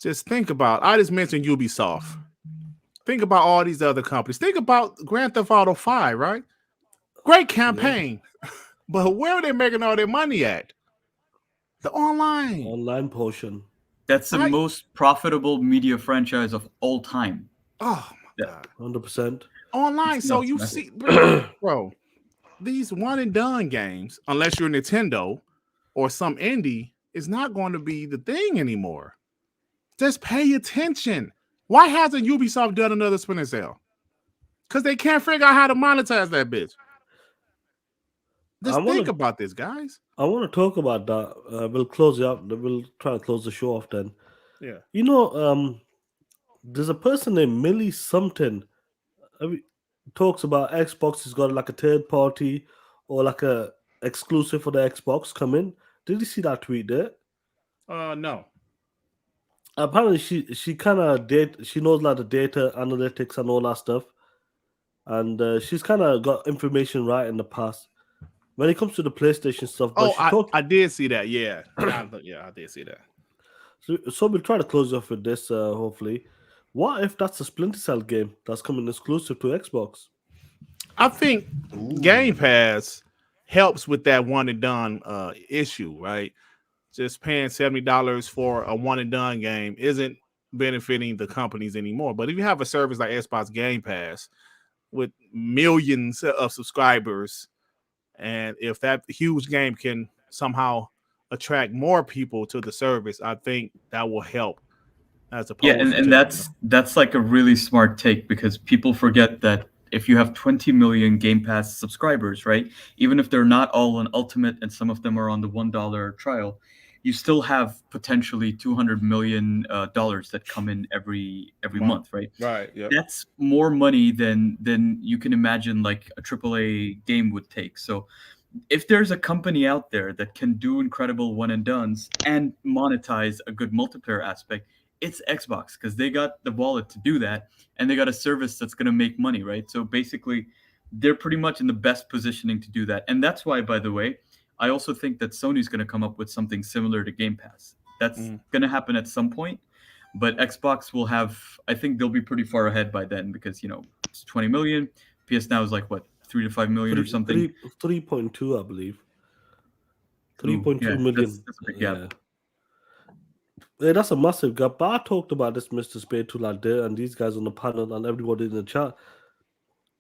Just think about, I just mentioned Ubisoft. Think about all these other companies. Think about Grand Theft Auto 5, right? Great campaign. But where are they making all their money at? The online portion. That's the most profitable media franchise of all time. Oh my God. 100%. Online. It's So nuts, you man. see, bro, these one and done games, unless you're Nintendo or some indie, is not going to be the thing anymore. Just pay attention. Why hasn't Ubisoft done another Splinter Cell? Because they can't figure out how to monetize that bitch. Just think about this, guys. I want to talk about that. We'll close it up. We'll try to close the show off then. Yeah. There's a person named Millie something. Talks about Xbox has got like a third party or like a exclusive for the Xbox coming. Did you see that tweet there? No. Apparently, she kind of she knows like the data analytics and all that stuff, and she's kind of got information right in the past. When it comes to the PlayStation stuff, but I did see that. Yeah, I did see that. So we'll try to close off with this. Hopefully, what if that's a Splinter Cell game that's coming exclusive to Xbox? I think Game Pass helps with that one and done issue, right? Just paying $70 for a one and done game isn't benefiting the companies anymore. But if you have a service like Xbox Game Pass with millions of subscribers, and if that huge game can somehow attract more people to the service, I think that will help. As opposed and that's like a really smart take because people forget that if you have 20 million Game Pass subscribers, right? Even if they're not all on Ultimate and some of them are on the $1 trial, you still have potentially $200 million that come in every month, right? Right. Yeah. That's more money than you can imagine like a AAA game would take. So if there's a company out there that can do incredible one and dones and monetize a good multiplayer aspect, it's Xbox because they got the wallet to do that and they got a service that's going to make money, right? So basically, they're pretty much in the best positioning to do that. And that's why, by the way, I also think that Sony's going to come up with something similar to Game Pass. That's going to happen at some point, but Xbox will have, I think they'll be pretty far ahead by then because, it's 20 million. PS Now is like, what, 3 to 5 million or something. 3.2, I believe. Ooh, 3.2 yeah, million. that's a big gap. Yeah. Yeah, that's a massive gap. But I talked about this, Mr. Spade, to like there and these guys on the panel and everybody in the chat.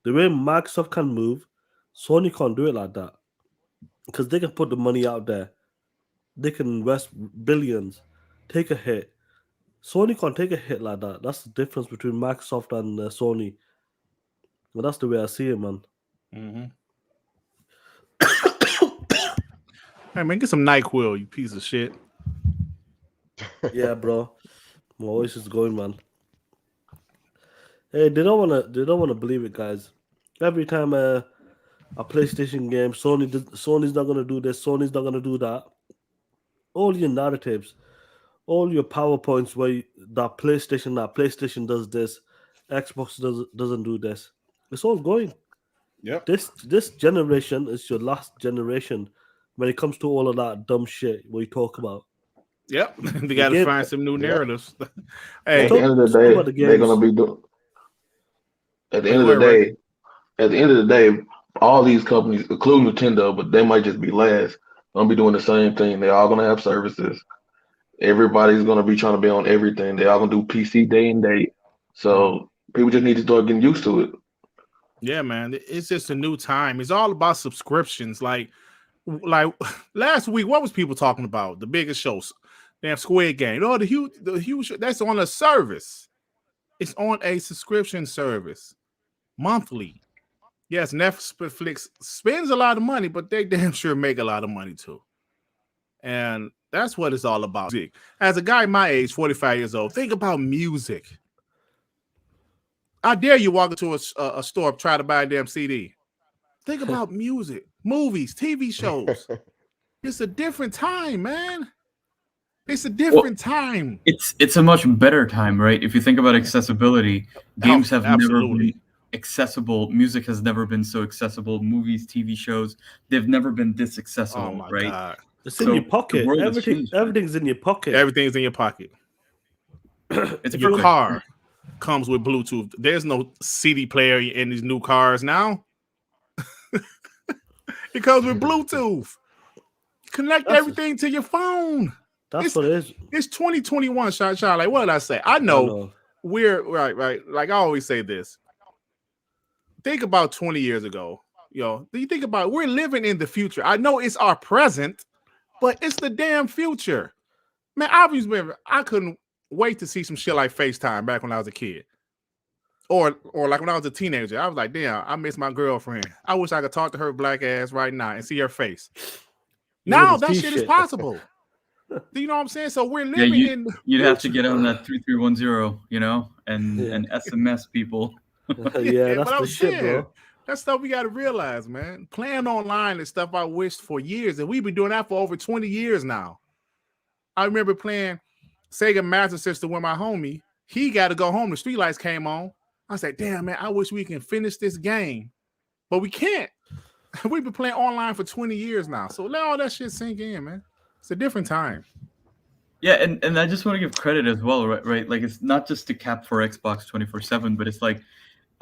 The way Microsoft can move, Sony can't do it like that. Because they can put the money out there. They can invest billions, take a hit. Sony can't take a hit like that. That's the difference between Microsoft and Sony. Well, that's the way I see it, man. Mm-hmm. Hey, man, get some NyQuil, you piece of shit. Yeah, bro. My voice is going, man. Hey, they don't wanna believe it, guys. Every time a PlayStation game, Sony's not gonna do this, Sony's not gonna do that. All your narratives, all your PowerPoints where that PlayStation does this, Xbox doesn't do this. It's all going. Yep. This generation is your last generation when it comes to all of that dumb shit we talk about. Yep. They got to find some new narratives. At the end of the day, they're gonna be doing. At the end of the day, all these companies, including Nintendo, but they might just be last, gonna be doing the same thing. They're all gonna have services. Everybody's gonna be trying to be on everything. They all gonna do PC day and date. So people just need to start getting used to it. Yeah, man. It's just a new time. It's all about subscriptions. Like last week, what was people talking about? The biggest shows. Damn Squid Game. Oh, the huge that's on a service. It's on a subscription service. Monthly. Yes, Netflix spends a lot of money, but they damn sure make a lot of money too. And that's what it's all about. As a guy my age, 45 years old, think about music. I dare you walk into a store, try to buy a damn CD. Think about music, movies, TV shows. It's a different time, man. It's a different time. It's a much better time, right? If you think about accessibility, games have never been accessible. Music has never been so accessible. Movies, TV shows, they've never been this accessible, Oh my right? God. It's in your pocket. Everything's in your pocket. Everything's in your pocket. It's Your car comes with Bluetooth. There's no CD player in these new cars now. It comes with Bluetooth. Connect everything to your phone. That's what it is. It's 2021, shot. Like, what did I say? I know we're right. Like I always say this. Think about 20 years ago. Do you think about we're living in the future? I know it's our present, but it's the damn future. Man, I couldn't wait to see some shit like FaceTime back when I was a kid. Or like when I was a teenager. I was like, damn, I miss my girlfriend. I wish I could talk to her black ass right now and see her face. Now that shit is possible. Do you know what I'm saying? So we're living in you'd have to get on that 3310, and SMS people. Yeah, that's the shit, bro. That's stuff we got to realize, man. Playing online is stuff I wished for years, and we've been doing that for over 20 years now. I remember playing Sega Master System with my homie. He got to go home. The streetlights came on. I said, damn, man, I wish we can finish this game. But we can't. We've been playing online for 20 years now. So let all that shit sink in, man. It's a different time. Yeah, and I just want to give credit as well, right? Like, it's not just to cap for Xbox 24/7, but it's like,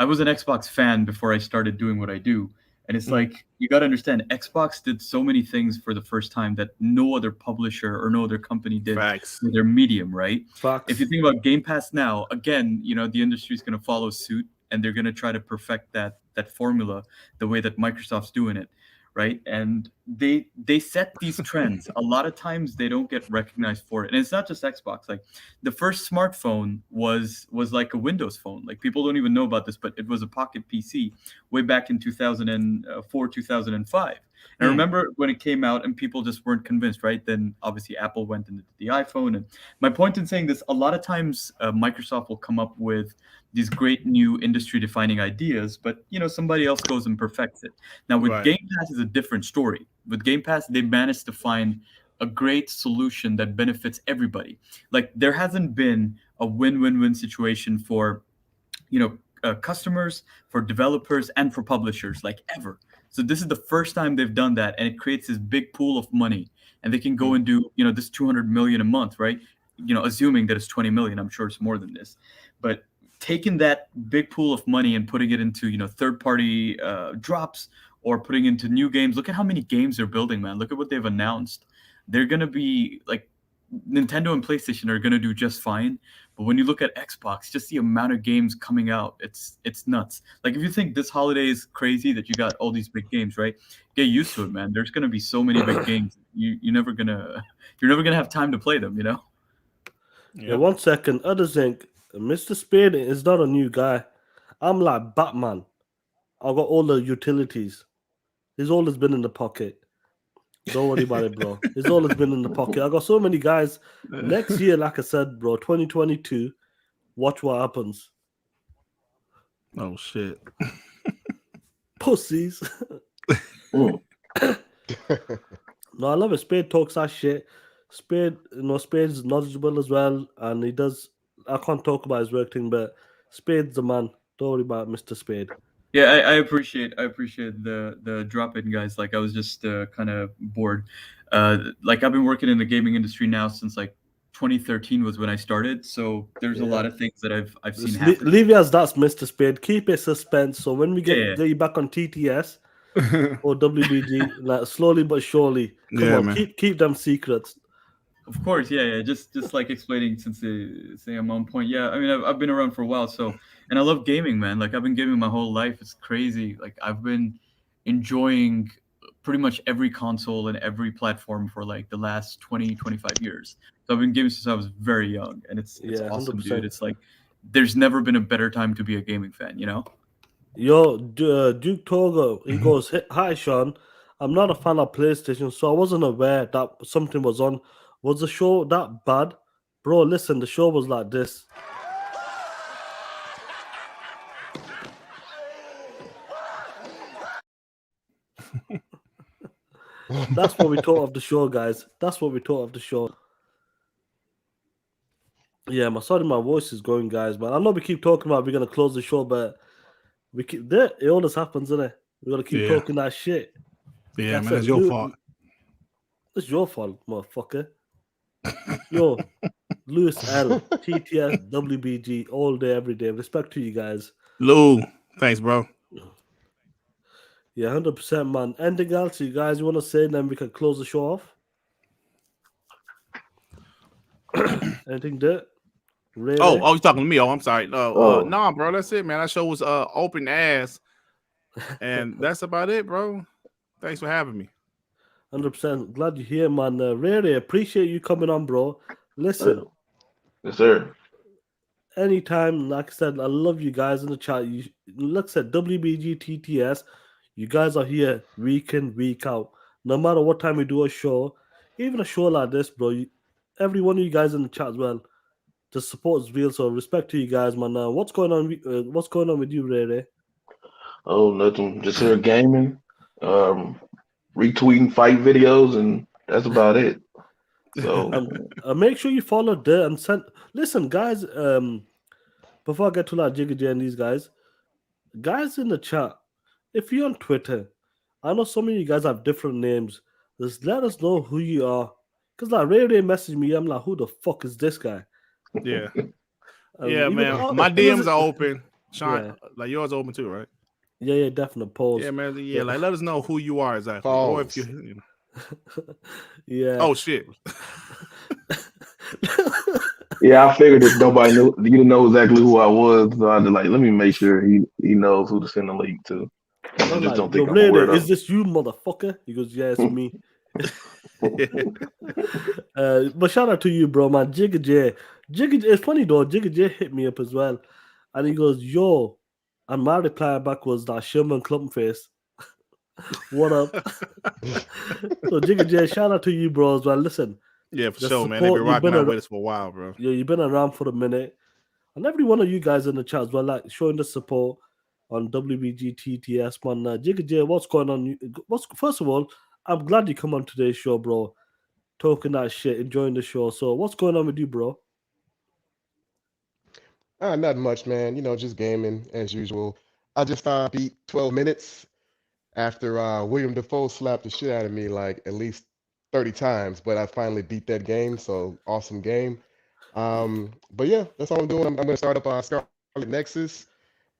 I was an Xbox fan before I started doing what I do. And it's like, you got to understand, Xbox did so many things for the first time that no other publisher or no other company did with their medium, right? If you think about Game Pass now, again, the industry is going to follow suit, and they're going to try to perfect that formula the way that Microsoft's doing it, right? And they set these trends. A lot of times they don't get recognized for it. And it's not just Xbox. Like, the first smartphone was like a Windows phone. Like, people don't even know about this, but it was a pocket PC way back in 2004, 2005. And I remember when it came out and people just weren't convinced, right? Then obviously Apple went into the iPhone. And my point in saying this, a lot of times Microsoft will come up with these great new industry defining ideas, but somebody else goes and perfects it. Now with Game Pass is a different story. With Game Pass, they managed to find a great solution that benefits everybody. Like, there hasn't been a win-win-win situation for, customers, for developers, and for publishers, like, ever. So this is the first time they've done that, and it creates this big pool of money, and they can go and do, this 200 million a month, right? Assuming that it's 20 million, I'm sure it's more than this, but taking that big pool of money and putting it into, you know, third-party drops or putting into new games. Look at how many games they're building, man. Look at what they've announced. They're gonna be like, Nintendo and PlayStation are gonna do just fine. But when you look at Xbox, just the amount of games coming out, it's nuts. Like if you think this holiday is crazy that you got all these big games, right? Get used to it, man. There's gonna be so many big games. You're never gonna have time to play them, you know? Yeah, 1 second. Others think Mr. Spade is not a new guy. I'm like Batman. I've got all the utilities. He's always been in the pocket. Don't worry about it, bro. He's always been in the pocket. I got so many guys. Next year, like I said, bro, 2022. Watch what happens. Oh shit. Pussies. No, I love it. Spade talks that shit. Spade, Spade's knowledgeable as well, and he does. I can't talk about his work thing, but Spade's the man. Don't worry about Mr. Spade. Yeah, I appreciate the drop in, guys. Like I was just kind of bored. Like I've been working in the gaming industry now since like 2013 was when I started. So there's a lot of things that I've seen happen. Leave it as that's Mr. Spade. Keep it suspense. So when we get you back on TTS or WBG, like slowly but surely, come on, man. keep them secrets. Of course, yeah. Just like explaining since they say I'm on point. Yeah, I mean I've been around for a while, so and I love gaming, man. Like I've been gaming my whole life. It's crazy. Like I've been enjoying pretty much every console and every platform for like the last 20-25 years. So I've been gaming since I was very young, and it's awesome, 100%. dude. It's like there's never been a better time to be a gaming fan, you know? Yo, Duke Togo, he goes, "Hi, Sean. I'm not a fan of PlayStation, so I wasn't aware that something was on. Was the show that bad? Bro, listen, the show was like this." That's what we thought of the show, guys. That's what we thought of the show. Yeah, my voice is going, guys, man. I know we keep talking about we're gonna close the show, but we keep that. It always happens, isn't it? We gotta keep talking that shit. Yeah, man, it's your fault. It's your fault, motherfucker. Yo, Lewis L, TTS, WBG, all day, every day. Respect to you guys. Lou, thanks, bro. Yeah, 100%, man. Anything else you guys want to say, and then we can close the show off? Anything there? Really? Oh, you talking to me? Oh, I'm sorry. No, nah, bro, that's it, man. That show was open ass, and that's about it, bro. Thanks for having me. 100%. Glad you're here, man. Really appreciate you coming on, bro. Listen. Yes, sir. Anytime, like I said, I love you guys in the chat. You, like I said, WBG, TTS, you guys are here week in, week out. No matter what time we do a show, even a show like this, bro, every one of you guys in the chat as well, the support is real. So respect to you guys, man. What's going on? What's going on with you, Ray Ray? Oh, nothing. Just here gaming, retweeting fight videos, and that's about it. So make sure you follow there and send. Listen, guys. Before I get to like Jiggy J and these guys in the chat, if you're on Twitter, I know some of you guys have different names. Just let us know who you are. Cause like Ray Ray messaged me, I'm like, who the fuck is this guy? Yeah. Yeah, man. My DMs are open. Sean, like yours are open too, right? Yeah, definitely. Pause. Yeah, man. Yeah, like let us know who you are exactly. Pause. Or if you know. Yeah. Oh shit. yeah, I figured if nobody knew, you didn't know exactly who I was, so I had to like let me make sure he knows who to send the link to. I just like, don't think I'm Ray aware Ray, of. is this you, motherfucker? He goes, yeah, it's me. But shout out to you, bro, man. Jigga J. It's funny though. Jigga J hit me up as well, and he goes, "Yo," and my reply back was that Sherman Clumpface. What up? So Jigga J, shout out to you, bro, as well. Listen, yeah, for sure, man. They've been rocking out with us for a while, bro. Yeah, you've been around for a minute, and every one of you guys in the chat as well, like showing the support on WBG TTS, man. Jigga J, what's going on? First of all, I'm glad you come on today's show, bro. Talking that shit, enjoying the show. So, what's going on with you, bro? Not much, man. Just gaming as usual. I just beat 12 minutes after William Defoe slapped the shit out of me like at least 30 times, but I finally beat that game. So awesome game. But yeah, that's all I'm doing. I'm going to start up Scarlet Nexus,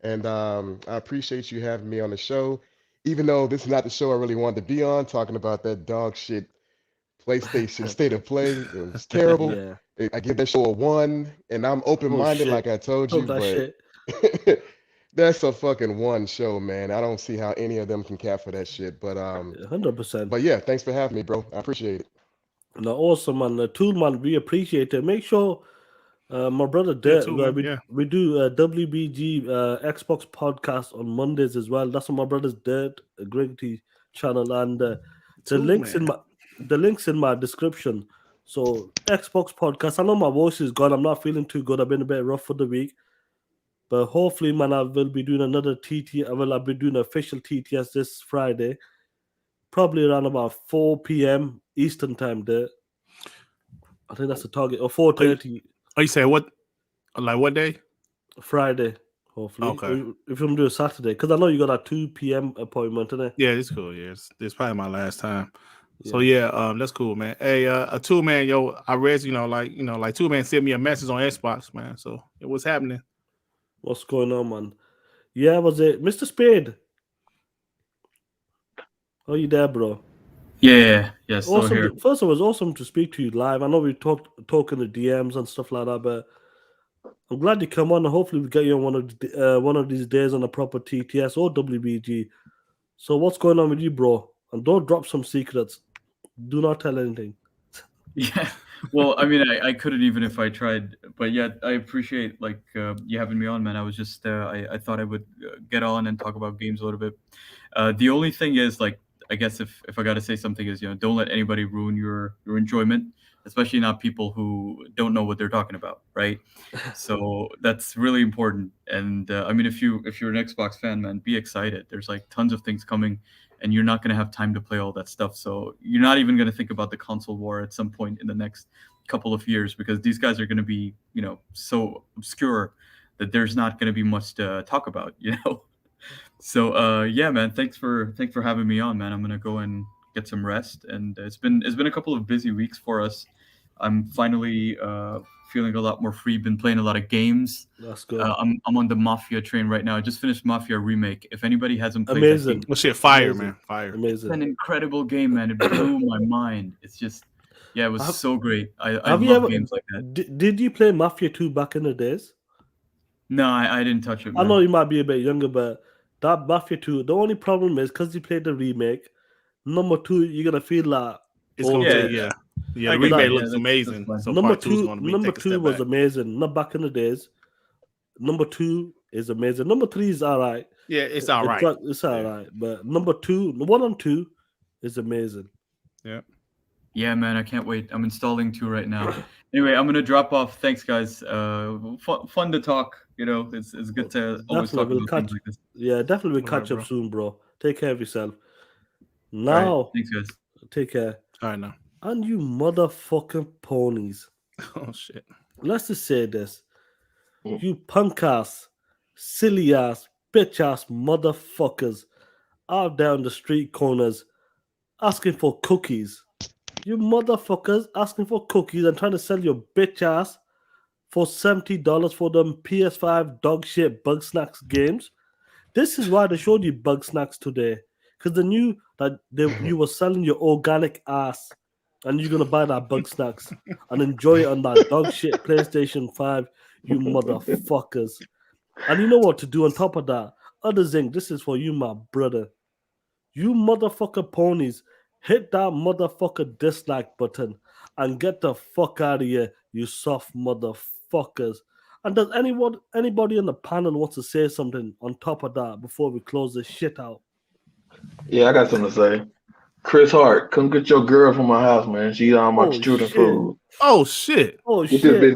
and I appreciate you having me on the show. Even though this is not the show I really wanted to be on, talking about that dog shit PlayStation State of Play. It was terrible. Yeah. I give that show a 1, and I'm Oh open-minded, shit. like I told Oh you, that but shit. that's a fucking 1 show, man. I don't see how any of them can cap for that shit. But 100%. yeah, thanks for having me, bro. I appreciate it. No, awesome, man. Tool, man, we appreciate it. Make sure my brother Yeah, Dirt, too, man. Yeah. we do a WBG Xbox podcast on Mondays as well. That's on my brother's Dirt Gritty channel, and the Too, links man. in my description. So Xbox podcast. I know my voice is gone. I'm not feeling too good. I've been a bit rough for the week, but hopefully, man, I will be doing another TT. I'll be doing an official TTS this Friday, probably around about 4 p.m. Eastern time. There, I think that's the target, or 4:30. Oh, you say what? Like what day? Friday, hopefully. Okay. Or if you want to do a Saturday, because I know you got a 2 p.m. appointment, innit? Yeah, it's cool. Yeah, it's probably my last time. So yeah, that's cool, man. Hey, a 2-man, yo, I read, like 2-man sent me a message on Xbox, man. So what's happening? What's going on, man? Yeah, was it Mr. Spade? Oh, you there, bro? Yeah, still Awesome. here. First, it was awesome to speak to you live. I know we talking the DMs and stuff like that, but I'm glad you come on, and hopefully we get you on one of these days on a proper TTS or WBG. So what's going on with you, bro? And don't drop some secrets. Do not tell anything. Yeah. Well, I mean, I couldn't even if I tried, but yeah, I appreciate you having me on, man. I was just I thought I would get on and talk about games a little bit. The only thing is, I guess if I got to say something is, don't let anybody ruin your enjoyment, especially not people who don't know what they're talking about, right? So that's really important. And I mean, if you're an Xbox fan, man, be excited. There's tons of things coming, and you're not going to have time to play all that stuff. So you're not even going to think about the console war at some point in the next couple of years, because these guys are going to be, so obscure that there's not going to be much to talk about, So yeah, man, thanks for having me on, man. I'm gonna go and get some rest, and it's been a couple of busy weeks for us. I'm finally feeling a lot more free. Been playing a lot of games. That's good. I'm on the Mafia train right now. I just finished Mafia Remake. If anybody hasn't played Amazing. that game, Well, shit, fire, Amazing. man, fire. it's Amazing. an incredible game, man. It blew my mind. It's just, yeah, it was so great. I Have you love ever games like that. did you play Mafia 2 back in the days? No, I didn't touch it, I man. know you might be a bit younger, but that Mafia 2, the only problem is because you played the remake, number 2, you're gonna feel like It's gonna older. take, yeah. The I get remake that, yeah, looks that's amazing. fine. So Number part 2 is 2, gonna be number take a 2 step was back. amazing. Not back in the days. Number 2 is amazing. Number 3 is all right. Yeah, it's all right. It's all right. But number 2, 1 and 2 is amazing. Yeah. Yeah, man, I can't wait. I'm installing 2 right now. Anyway, I'm gonna drop off. Thanks, guys. Fun to talk. It's good to always talk Definitely, we'll about catch. things like this. Yeah, definitely, we'll All right, catch up bro. soon, bro. Take care of yourself. All Now, right, thanks, guys. take care. All right, now. And you motherfucking ponies. Oh shit. Let's just say this. You punk ass, silly ass, bitch ass motherfuckers out there on the street corners asking for cookies. You motherfuckers asking for cookies and trying to sell your bitch ass for $70 for them PS5 dog shit bug snacks games. This is why they showed you bug snacks today. Because they knew that you were selling your organic ass and you're gonna buy that bug snacks and enjoy it on that dog shit PlayStation 5, you motherfuckers. And you know what to do on top of that. Other Zing, this is for you, my brother. You motherfucker ponies, hit that motherfucker dislike button and get the fuck out of here, you soft motherfuckers. And does anybody on the panel wants to say something on top of that before we close this shit out? Yeah, I got something to say. Chris Hart, come get your girl from my house, man. She eat all my children's food. Oh shit. Oh Get shit. this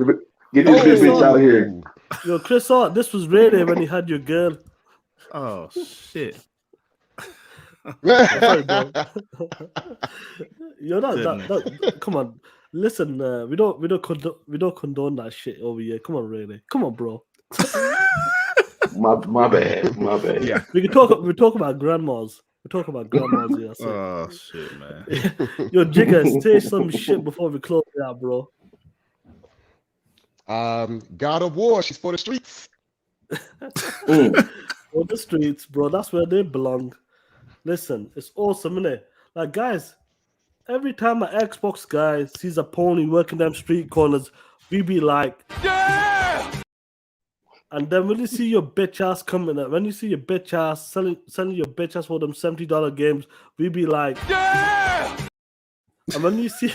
bitch out of here. Yo, Chris Hart, this was really when you had your girl. Oh shit. Sorry, bro. Yo, that come on. Listen, we don't condone that shit over here. Come on, really. Come on, bro. My bad. My bad. Yeah. We talk about grandmas. We talk about grandmas here. So. Oh shit, man. Yo, Jigger, say some shit before we close it out, bro. God of War, she's for the streets. On the streets, bro. That's where they belong. Listen, it's awesome, innit? Like, guys, every time an Xbox guy sees a pony working them street corners, we be like, yeah! And then when you see your bitch ass coming up, when you see your bitch ass selling your bitch ass for them $70 games, we be like, yeah! And when you see,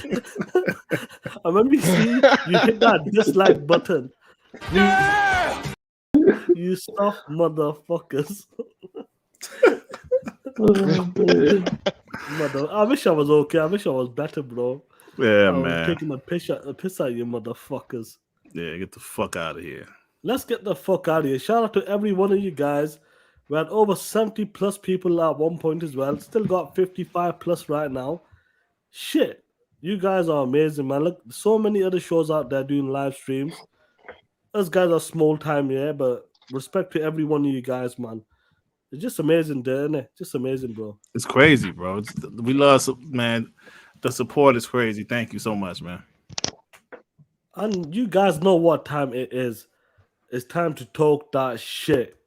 and when we see you hit that dislike button, yeah! You soft motherfuckers. I wish I was okay. I wish I was better, bro. Yeah, I was man. taking a piss at you motherfuckers. Yeah, get the fuck out of here. Let's get the fuck out of here. Shout out to every one of you guys. We had over 70 plus people at one point as well. Still got 55 plus right now. Shit. You guys are amazing, man. Look, so many other shows out there doing live streams. Us guys are small time, yeah, but respect to every one of you guys, man. It's just amazing, isn't it? Just amazing, bro. It's crazy, bro. We love, man. The support is crazy. Thank you so much, man. And you guys know what time it is. It's time to talk that shit.